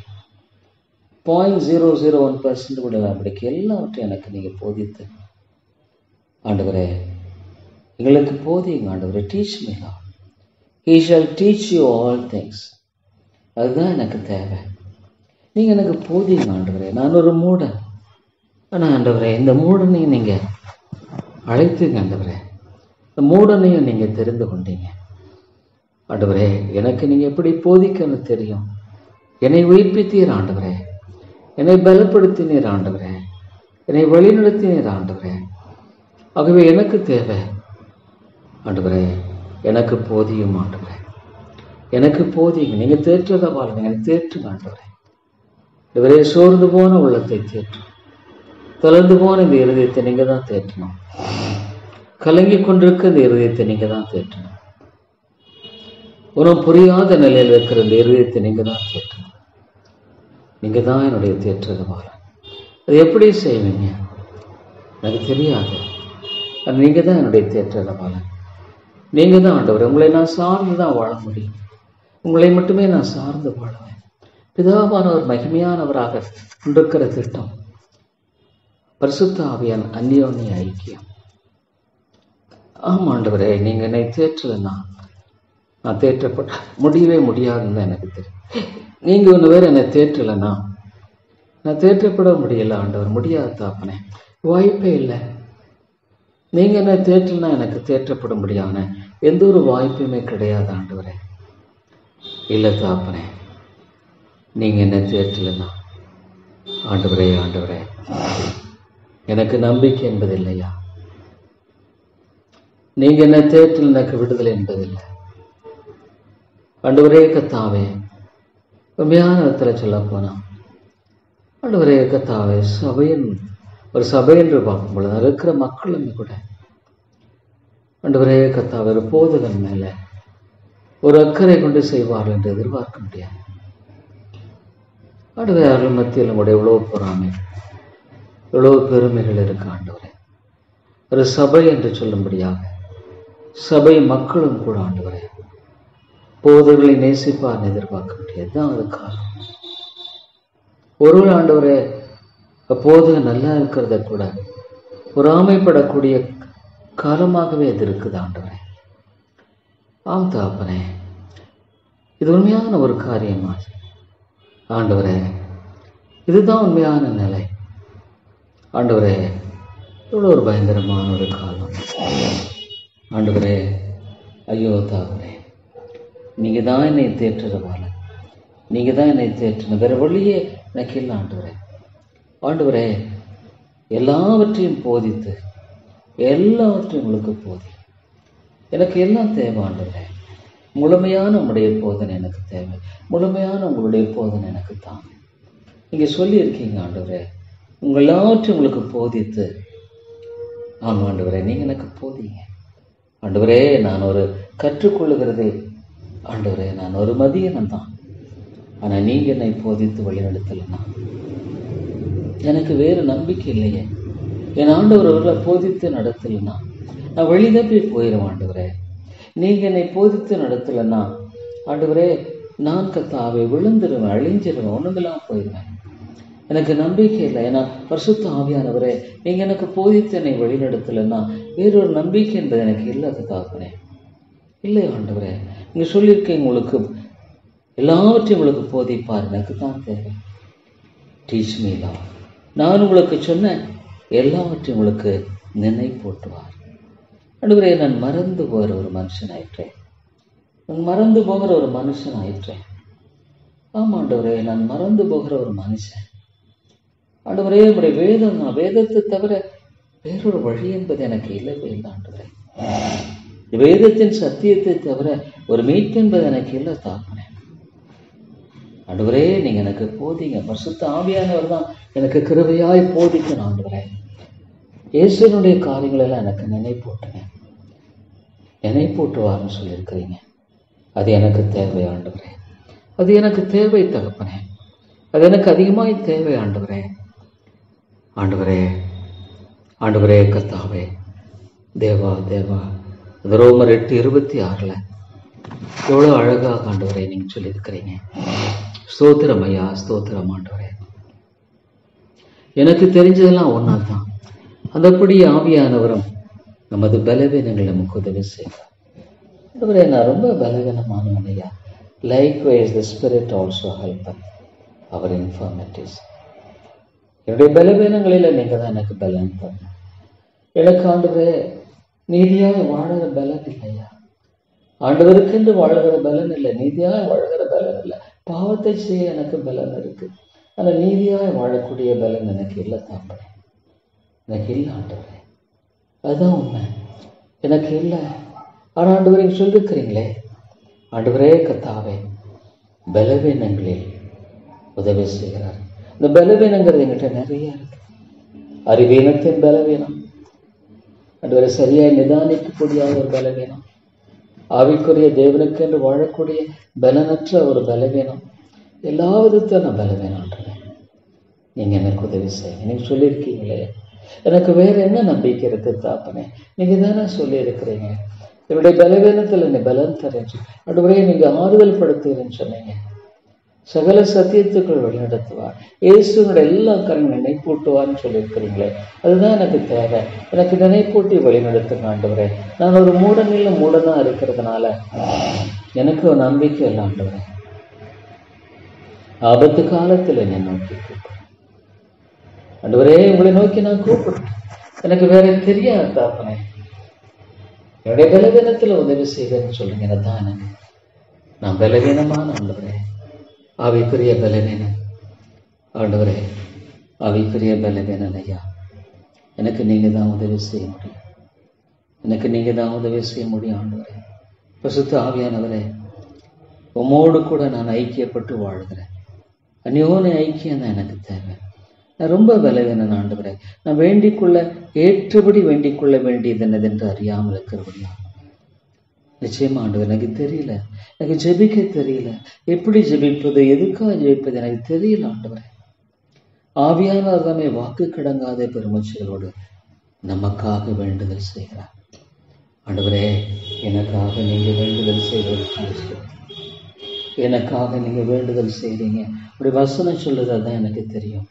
0.001% கூட இல்லாதபடிக்கு எல்லாவற்றையும் எனக்கு நீங்க போதித்து ஆண்டவரே எங்களுக்கு போதியுங்க ஆண்டவரே. Teach me Lord. He shall teach you all things. அதுதான் எனக்கு தேவை. நீங்க எனக்கு போதியுங்க ஆண்டவரே. நான் ஒரு மூடன். ஆனால் ஆண்டவரே, இந்த மூடனையும் நீங்க அழைத்துங்க ஆண்டவரே. இந்த மூடனையும் நீங்க தெரிந்து கொண்டீங்க ஆண்டவரே. எனக்கு நீங்க எப்படி போதிக்கன்னு தெரியும். என்னை உயிர்ப்பித்தீர் ஆண்டவரே. என்னை பலப்படுத்தினீர் ஆண்டவரே. என்னை வழிநடத்தினீர் ஆண்டவரே. ஆகவே எனக்கு தேவை ஆண்டவரே, எனக்கு போதியும் ஆண்டவரே. எனக்கு போதியுங்க. நீங்க தேற்றதை பாருங்க, எனக்கு தேற்றுங்க ஆண்டவரே. இவரே சோர்ந்து போன உள்ளத்தை தேற்றும். தளர்ந்து போன இந்த இருதயத்தை நீங்க தான் தேற்றணும். கலங்கி கொண்டிருக்க இந்த இருதயத்தை நீங்க தான் தேற்றணும். உனக்கு புரியாத நிலையில் இருக்கிற இந்த இருதயத்தை நீங்க தான் தேற்றணும். நீங்க தான் என்னுடைய தேற்றதை பாருங்க. அது எப்படி செய்வீங்க எனக்கு தெரியாது. நீங்க தான் என்னுடைய தேற்றதை பாருங்க. நீங்க தான் ஆண்டவர். உங்களை நான் சார்ந்து தான் வாழ முடியும். உங்களை மட்டுமே நான் சார்ந்து வாழுவேன். பிதாவானவர் மகிமையானவராக கொண்டிருக்கிற திட்டம் பரிசுத்த ஆவியான் அந்யோன்ய ஐக்கியம். ஆமாண்டவரே, நீங்க என்னை தேற்றலைன்னா நான் தேற்றப்பட முடியவே முடியாதுன்னு எனக்கு தெரியும். நீங்க ஒன்று வேற என்னை தேற்றலைன்னா நான் தேற்றப்பட முடியல ஆண்டவர். முடியாது தாப்பனே, வாய்ப்பே இல்லை. நீங்க என்ன தேற்றலனா எனக்கு தேற்றப்பட முடியாத எந்த ஒரு வாய்ப்புமே கிடையாது ஆண்டவரே. இல்லை தாப்பனே, நீங்க என்ன தேற்றலன்னா ஆண்டவரே, ஆண்டவரே எனக்கு நம்பிக்கை என்பது இல்லையா? நீங்க என்ன தேற்றல் எனக்கு விடுதலை என்பதில்லை ஆண்டவரே. கத்தாவே, உண்மையான விதத்தில் சொல்ல போனா ஆண்டவரே கத்தாவே, ஒரு சபை என்று பார்க்கும் பொழுது இருக்கிற மக்களுமே கூட ஆண்டவரே கத்தாவே ஒரு போதகன் மேல ஒரு அக்கறை கொண்டு செய்வார்கள் என்று எதிர்பார்க்க முடியாது. ஆண்டவரே, அருள் மத்தியில் நம்முடைய எவ்வளோ பொறாமை, எவ்வளோ பெருமைகள் இருக்கு ஆண்டவரே. ஒரு சபை என்று சொல்லும்படியாக சபை மக்களும் கூட ஆண்டவரே போதர்களை நேசிப்பார்னு எதிர்பார்க்க முடியாது. தான் அது காலம். ஒருவர் ஆண்டவரே போது நல்லா இருக்கிறத கூட பொறாமைப்படக்கூடிய காலமாகவே அது இருக்குது ஆண்டவரே. ஆம் தகப்பனே, இது உண்மையான ஒரு காரியமா ஆண்டவரே? இதுதான் உண்மையான நிலை ஆண்டவரே. இவ்வளோ ஒரு பயங்கரமான ஒரு காலம் ஆண்டவரே. ஐயோ தகப்பனே, நீங்கள் தான் என்னை தேற்றுறவால, நீங்கள் தான் என்னை தேற்றணும், வேறு வழியே எனக்கு இல்லை ஆண்டவரே. ஆண்டவரே, எல்லாவற்றையும் போதித்து எல்லாவற்றையும் உங்களுக்கு போதி. எனக்கு எல்லாம் தேவை ஆண்டவரே. முழுமையான உங்களுடைய போதனை எனக்கு தேவை. முழுமையான உங்களுடைய போதனை எனக்கு தாங்க. நீங்கள் சொல்லியிருக்கீங்க ஆண்டவரே, உங்கள் எல்லாவற்றையும் உங்களுக்கு போதித்து. ஆமாம் ஆண்டவரே, நீங்கள் எனக்கு போதிங்க ஆண்டவரே. நான் ஒரு கற்றுக்கொள்ளுகிறதில் ஆண்டவரே நான் ஒரு மதியனம் தான். ஆனால் நீங்கள் என்னை போதித்து வழிநடத்தலைன்னா எனக்கு வேறு நம்பிக்கை இல்லையே. என் ஆண்டவர் அவர்களை போதித்து நடத்தலைன்னா நான் வழிதப்பி போயிடும் ஆண்டவரே. நீங்கள் என்னை போதித்து நடத்தலைன்னா ஆண்டவரே நான் கத்தாவை விழுந்துருவேன், அழிஞ்சிருவேன், ஒன்றுமெல்லாம் போயிடுவேன். எனக்கு நம்பிக்கை இல்லை. ஏன்னா பரிசுத்த ஆவியானவரே, நீங்கள் எனக்கு போதித்து என்னை வழிநடத்தலைன்னா வேறொரு நம்பிக்கை என்பது எனக்கு இல்லை கத்தாப்பனே. இல்லை ஆண்டவரே, நீங்கள் சொல்லியிருக்கீங்க உங்களுக்கு எல்லாவற்றையும் உங்களுக்கு போதிப்பார். எனக்கு தான் தேவை. Teach me love. நான் உங்களுக்கு சொன்ன எல்லாவற்றையும் உங்களுக்கு நினைப்பூட்டுவார் ஆண்டவரே. நான் மறந்து போகிற ஒரு மனுஷன் ஆயிற்றேன். நான் மறந்து போகிற ஒரு மனுஷன் ஆயிற்றேன். ஆமாம் ஆண்டவரே, நான் மறந்து போகிற ஒரு மனுஷன் ஆண்டவரே. உங்களுடைய வேதம், நான் வேதத்தை தவிர வேறொரு வழி என்பது எனக்கு இல்லவே இல்லை ஆண்டவரே. வேதத்தின் சத்தியத்தை தவிர ஒரு மீட்பு என்பது எனக்கு இல்லை தாப்பனே. ஆண்டவரே, நீங்க எனக்கு போதிங்க. பரிசுத்த ஆவியானவர் தான் எனக்கு கிருபையாய் போதிக்கணும் ஆண்டவரே. இயேசுனுடைய காரியங்கள் எல்லாம் எனக்கு நினைப்பூட்டுங்க. நினைப்பூட்டுவார்னு சொல்லியிருக்கிறீங்க. அது எனக்கு தேவை ஆண்டவரே. அது எனக்கு தேவை தகப்பனே. அது எனக்கு அதிகமாய் தேவை ஆண்டவரே. ஆண்டவரே, ஆண்டவரே கர்த்தாவே, தேவா தேவா. அது ரோமர் 8:26 எவ்வளோ அழகாக ஆண்டவரே நீங்க சொல்லியிருக்கிறீங்க. ஸ்தோத்திரம் ஐயா, ஸ்தோத்திரம் ஆண்டவரே. எனக்கு தெரிஞ்சதெல்லாம் ஒன்னா தான். அந்தப்படி ஆவியானவரும் நமது பலவீனங்கள் நமக்கு உதவி செய்வார் ஆண்டவரே. நான் ரொம்ப பலவீனமானவன் ஐயா. Likewise the spirit also help our informatives. என்னுடைய பலவீனங்களில் நீங்க தான் எனக்கு பலன் தரணும். எனக்கு ஆண்டவரே நீதியாக வாழற பலன் இல்லையா? ஆண்டவருக்கென்று வாழுகிற பலன் இல்லை, நீதியாக வாழுகிற பலன் இல்லை. பாவத்தை செய்ய எனக்கு பலன் இருக்கு, ஆனால் நீதியாக வாழக்கூடிய பலன் எனக்கு இல்லை தாப்பனே. எனக்கு இல்லை ஆண்டவரே, அதுதான் உண்மை. எனக்கு இல்லை. ஆனால் ஆண்டவரே சொல்லிருக்கிறீங்களே ஆண்டவரே கர்த்தாவே, பலவீனங்களில் உதவி செய்கிறார். இந்த பலவீனங்கிறது என்கிட்ட நிறைய இருக்கு. அறிவீனத்தின் பலவீனம் ஆண்டவரை சரியாய் நிதானிக்கக்கூடிய ஒரு பலவீனம், ஆவிக்குரிய தேவனுக்கு என்று வாழக்கூடிய பலனற்ற ஒரு பலவீனம், எல்லா விதத்தையும் நான் பலவீனன்றேன். நீங்க எனக்கு உதவி செய்யுங்க. நீங்க சொல்லியிருக்கீங்களே, எனக்கு வேற என்ன நம்பிக்கை இருக்கு தாப்பனே? நீங்க தானே சொல்லியிருக்கிறீங்க என்னுடைய பலவீனத்தில் என்னை பலன் தரேன் ஆண்டவரே. நீங்க ஆறுதல் படுத்துகிறேன்னு சொன்னீங்க. சகல சத்தியத்துக்குள் வழிநடத்துவார். இயேசுனுடைய எல்லா காரியங்களும் நினைப்பூட்டுவார்னு சொல்லியிருக்கிறீங்களே, அதுதான் எனக்கு தேவை. எனக்கு நினைப்பூட்டி வழிநடத்துங்க ஆண்டவரே. நான் ஒரு மூடனா இருக்கிறதுனால எனக்கு ஒரு நம்பிக்கை இல்லை ஆண்டவரே. ஆபத்து காலத்தில் என்னை நோக்கி கூப்பிடுறேன் ஆண்டவரே. உங்களை நோக்கி நான் கூப்பிடுறேன். எனக்கு வேற தெரியாது தாப்பனே. என்னுடைய பலவீனத்தில் உதவி செய்வேன்னு சொல்லுங்க. தான் எனக்கு நான் பலவீனமான ஆண்டவரே, ஆவிக்குரிய பலவீனம் ஆண்டவரே, ஆவிக்குரிய பலவீனம் ஐயா. எனக்கு நீங்க தான் உதவி செய்ய முடியும். எனக்கு நீங்க தான் உதவி செய்ய முடியும் ஆண்டவரே. பரிசுத்த ஆவியானவரே, உம்மோடு கூட நான் ஐக்கியப்பட்டு வாழ்கிறேன். அந்யோன்ய ஐக்கியம் தான் எனக்கு தேவை. நான் ரொம்ப பலவீனன் ஆண்டவரே. நான் வேண்டிக்கொள்ள ஏற்றபடி வேண்டிக்கொள்ள வேண்டியது என்னதென்று அறியாமல் இருக்கிறபடியா நிச்சயமா ஆண்டவர் எனக்கு தெரியல, எனக்கு ஜெபிக்க தெரியல, எப்படி ஜெபிப்பது, எதுக்காக ஜெபிப்பது எனக்கு தெரியல ஆண்டவரே. ஆவியானவர் தாமே வாக்கு கடங்காத பெருமூச்சுகளோடு நமக்காக வேண்டுதல் செய்கிறார். ஆண்டவரே, எனக்காக நீங்க வேண்டுதல் செய்வதற்கு, எனக்காக நீங்க வேண்டுதல் செய்றீங்க. உடைய வசனம் சொல்லுது, அதான் எனக்கு தெரியும்.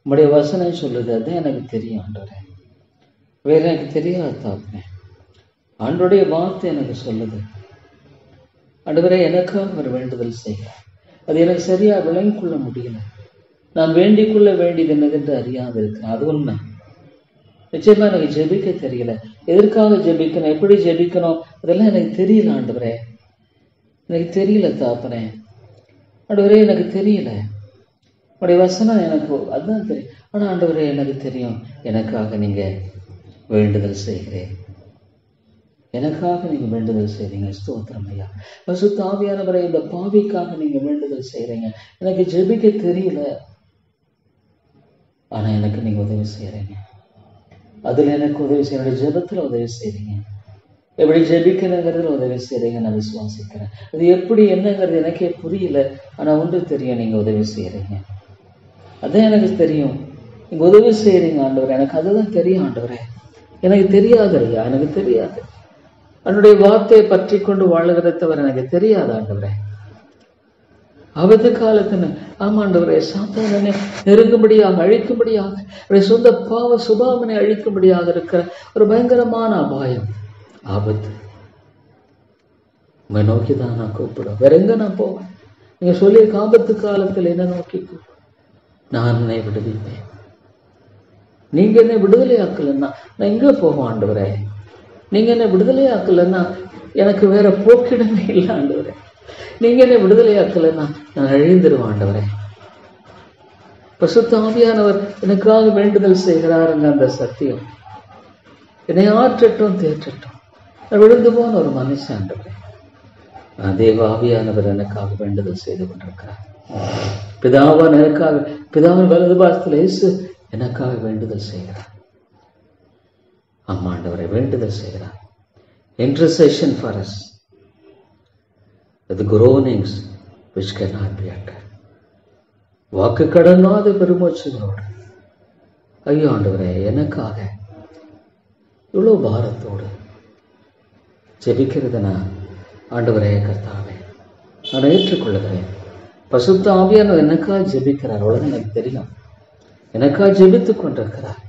உடைய வசனம் சொல்லுது, அதான் எனக்கு தெரியும் ஆண்டவரே. வேற எனக்கு தெரியாது தாப்பனே. ஆண்டோடைய வார்த்தை எனக்கு சொல்லுது. ஆண்டவரே, எனக்காக அவர் வேண்டுதல் செய்கிறார். அது எனக்கு சரியா விளங்கிக் கொள்ள முடியல. நான் வேண்டிக் கொள்ள வேண்டியது என்னதென்று அறியாது இருக்கிறேன். அது உண்மை. நிச்சயமா எனக்கு ஜெபிக்க தெரியல. எதற்காக ஜெபிக்கணும், எப்படி ஜெபிக்கணும், அதெல்லாம் எனக்கு தெரியல ஆண்டவரே. எனக்கு தெரியல தாப்பனே. ஆண்டவரே, எனக்கு தெரியல. உடைய வசனம் எனக்கு அதுதான் தெரியும். ஆனா ஆண்டவரே, எனக்கு தெரியும். எனக்காக நீங்க வேண்டுதல் செய்கிறேன். எனக்காக நீங்க வேண்டுதல் செய்றீங்க. ஸ்தோத்திரம் ஐயா. பரிசுத்த ஆவியானவரே, இந்த பாவிக்காக நீங்க வேண்டுதல் செய்றீங்க. எனக்கு ஜெபிக்க தெரியல, ஆனா எனக்கு நீங்க உதவி செய்றீங்க. அதுல எனக்கு உதவி செய்ய, என்னுடைய ஜெபத்துல உதவி செய்றீங்க. எப்படி ஜெபிக்கணுங்கிறதுல உதவி செய்றீங்க. நான் விசுவாசிக்கிறேன். அது எப்படி என்னங்கிறது எனக்கே புரியல, ஆனா ஒன்று தெரியும், நீங்க உதவி செய்றீங்க. அதான் எனக்கு தெரியும், நீங்க உதவி செய்றீங்க ஆண்டவரே. எனக்கு அதுதான் தெரியும் ஆண்டவரே. எனக்கு தெரியாது ஐயா, எனக்கு தெரியாது. அவனுடைய வார்த்தையை பற்றி கொண்டு வாழுகிறத தவிர எனக்கு தெரியாது ஆண்டவரே. ஆபத்து காலத்துல ஆமாண்டவரே, சாத்தானனை நெருங்கும்படியாக, அழிக்கும்படியாக, அவருடைய சொந்த பாவ சுபாவனை அழிக்கும்படியாக இருக்கிற ஒரு பயங்கரமான அபாயம், ஆபத்து உங்களை நோக்கிதான் நான் கூப்பிடும். வேற எங்க நான் போவேன்? நீங்க சொல்லியிருக்க ஆபத்து காலத்தில் என்ன நோக்கி நான் என்னை விடுவிப்பேன். நீங்க என்ன விடுதலை ஆக்கலன்னா நான் எங்க போவேன் ஆண்டவரே? நீங்க என்ன விடுதலை ஆக்கலன்னா எனக்கு வேற போக்கிடமே இல்லை ஆண்டவரே. நீங்க என்ன விடுதலை ஆக்கலன்னா நான் அழிந்துருவேன் ஆண்டவரே. பரிசுத்த ஆவியானவர் எனக்காக வேண்டுதல் செய்கிறார் என்ற அந்த சத்தியம் என்னை ஆற்றட்டும், தேற்றட்டும். நான் விழுந்து போன ஒரு மனுஷன் ஆண்டவரே. தேவ ஆவியானவர் எனக்காக வேண்டுதல் செய்து கொண்டிருக்கிறார். பிதாவான் எனக்காக, பிதாவின் வலது பாகத்தில் இயேசு எனக்காக வேண்டுதல் செய்கிறார். ஆமாண்டவரை வேண்டுதல் செய்கிறார். Intercession for us with groanings which cannot be uttered. வாக்கு கடங்காத பெருமூச்சுகளோடு, ஐயோ ஆண்டவரே, எனக்காக இவ்வளவு பாரத்தோடு ஜெபிக்கிறத நான் ஆண்டவரே கர்த்தாவே நான் ஏற்றுக்கொள்ளுகிறேன். பரிசுத்த ஆவியானவர் எனக்காக ஜெபிக்கிறார். அவ்வளவு எனக்கு தெரியும். எனக்காக ஜெபித்துக் கொண்டிருக்கிறார்.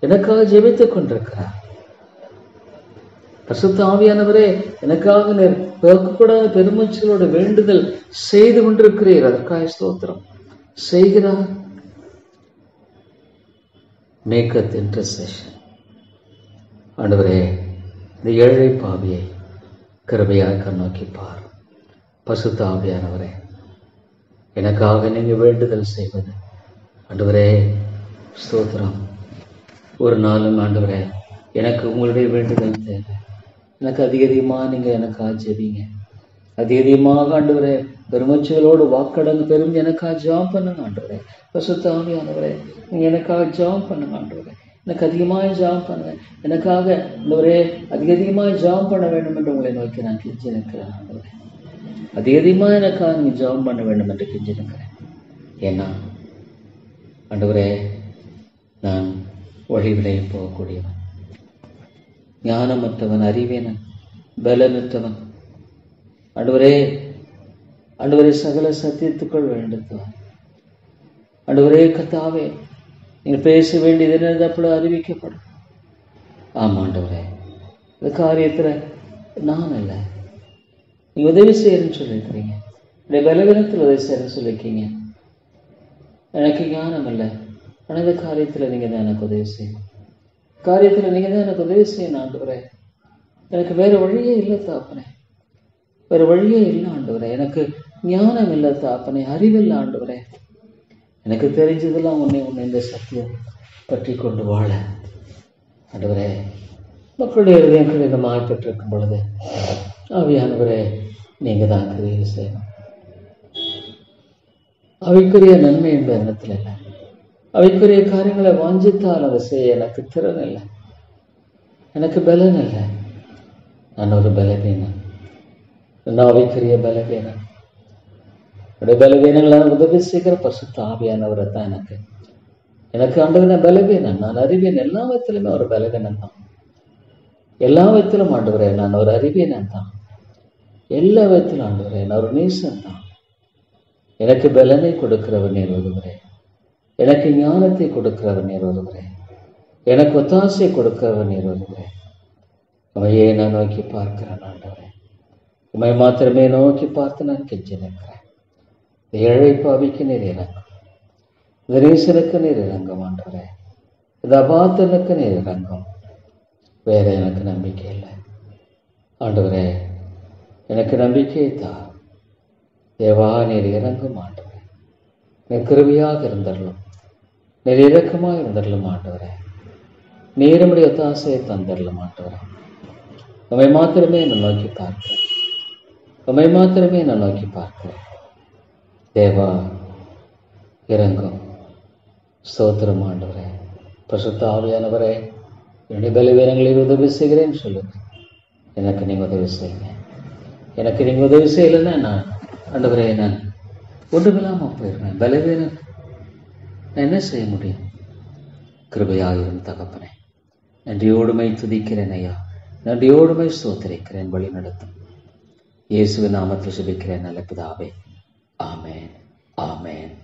எனக்காக ஜெபித்துக் கொண்டிருக்கிறார். பரிசுத்த ஆவியானவரே, எனக்காக பேர்க்கப்படாத பெருமூச்சுகளோட வேண்டுதல் செய்து கொண்டிருக்கிறீர். அதற்காக ஸ்தோத்திரம் செய்கிறார். மேக்கத் இன்டர்செஷன். ஆண்டவரே, இந்த ஏழை பாவியை கிருபையாய் கண்ணோக்கி பார். பரிசுத்த ஆவியானவரே, எனக்காக நீங்க வேண்டுதல் செய்வது ஆண்டவரே ஸ்தோத்திரம். ஒரு நாளும் ஆண்டவரே, எனக்கு உங்களுடைய வேண்டுதல் தேவை. எனக்கு அதிகமாக நீங்க எனக்காக ஜெபிங்க. அதிகமாக ஆண்டவரே பெருமூச்சுகளோடு வாக்கடங்கு பெரும் எனக்காக ஜெபம் பண்ணுங்க ஆண்டவரே. பரிசுத்த ஆவியானவரே, நீங்க எனக்காக ஜெபம் பண்ணுங்க ஆண்டவரே. எனக்கு அதிகமாக ஜெபம் பண்ணுங்க. எனக்காக ஆண்டவரே அதிகமாக ஜெபம் பண்ண வேண்டும் என்று உங்களை நோக்கி நான் கெஞ்சி நிற்கிறேன் ஆண்டவரே. அதிகமாக எனக்காக நீங்க ஜெபம் பண்ண வேண்டும் என்று கெஞ்சி நிற்கிறேன். ஏன்னா ஆண்டவரே, நான் வழிவிலே போகக்கூடியவன், ஞானமற்றவன், அறிவேனன், பலனற்றவன். ஆண்டவரே, ஆண்டவரே சகல சத்தியத்துக்குள் வேண்டுத்துவான். ஆண்டவரே கர்த்தாவே, நீங்கள் பேச வேண்டியது என்னது அப்படி அறிவிக்கப்படும். ஆமா ஆண்டவரே, இந்த காரியத்துல நான் இல்லை, நீங்க உதவி செய்யறேன்னு சொல்லியிருக்கிறீங்க. என்னுடைய பலவீனத்தில் உதவி செய்யறேன்னு சொல்லியிருக்கீங்க. எனக்கு ஞானம் இல்லை, ஆனால் இந்த காரியத்தில் நீங்க தான் எனக்கு உதவி செய்யணும். காரியத்தில் நீங்க தான் எனக்கு உதவி செய்யணும் ஆண்டவரே. எனக்கு வேற வழியே இல்லை தாப்பனே, வேற வழியே இல்லை ஆண்டவரே. எனக்கு ஞானம் இல்லை தாப்பனே, அறிவில்லை ஆண்டவரே. எனக்கு தெரிஞ்சதெல்லாம் உன்னை இந்த சத்தியம் பற்றி கொண்டு வாழ ஆண்டவரே, மக்களுடைய இதயங்கள் இந்த மாற்றப்பட்டிருக்கும் பொழுது ஆவியானவரே, நீங்க தான் கிரியை செய்யணும். அவைக்குரிய நன்மை என்பது எண்ணத்தில் இல்லை. அவைக்குரிய காரியங்களை வாஞ்சித்தால் அதை செய்ய எனக்கு திறன் இல்லை, எனக்கு பலன் இல்லை. நான் ஒரு பலவீனன், ஆவிக்குரிய பலவீனன். என்னுடைய பலவீனங்களான உதவி செய்கிற பரிசுத்த ஆவியானவரை தான் எனக்கு ஆண்டவரே பலவீனன். நான் அறிவேன், எல்லா விதத்திலுமே ஒரு பலவீனன் தான். எல்லா விதத்திலும் ஆண்டவரே நான் ஒரு அறிவீனன் தான். எல்லா விதத்திலும் ஆண்டவரே நான் ஒரு நீசன் தான். எனக்கு பலனை கொடுக்கிறவர் நீர் ஒருவரே, எனக்கு ஞானத்தை கொடுக்கிறவர் நீர் ஒருவரே, எனக்கு ஒத்தாசை கொடுக்கிறவர் நீர் ஒருவரே. உமையே நான் நோக்கி பார்க்கிறேன் ஆண்டவரே, உமை மாத்திரமே நோக்கி பார்த்து நான் கெஞ்சி நிற்கிறேன். இந்த ஏழை பாவிக்கு நீர் இறங்கும், இந்த நீசனுக்கு நீர் இறங்கும் ஆண்டவரே, இந்த அபாத்தனுக்கு நீர் இறங்கும். வேற எனக்கு நம்பிக்கை இல்லை ஆண்டவரே, எனக்கு நம்பிக்கையை தா தேவா. நீர் இறங்கும் ஆண்டவரே, நீர் கிருபையாக இருந்தரலும், நீர் இரக்கமாக இருந்தரலும் ஆண்டவரே, நீருடைய ஒத்தாசையை தந்தரலும் ஆண்டவரே. உம்மை மாத்திரமே நான் நோக்கி பார்க்கிறேன், உம்மை மாத்திரமே நான் நோக்கி பார்க்கிறேன். தேவா இறங்கும். ஸ்தோத்திரம் ஆண்டவரே. பரிசுத்த ஆவியானவரே, என்னுடைய பலவீனங்களில் உதவி செய்கிறேன்னு சொல்லுங்க. எனக்கு நீங்கள் உதவி செய்யுங்க. எனக்கு நீங்கள் உதவி செய்யலைன்னா நான் ஆண்டவரே நான் ஒன்றுமில்லாமல் போயிடுவேன். பலவீனன், நான் என்ன செய்ய முடியும்? கிருபையாயிரும் தகப்பனே, நன்றியோடுமை துதிக்கிறேன் ஐயா, நன்றியோடுமை ஸ்தோத்திரிக்கிறேன். வழி நடத்தும் இயேசுவின் நாமத்தில் ஜெபிக்கிறேன் நல்ல பிதாவே. ஆமென், ஆமென்.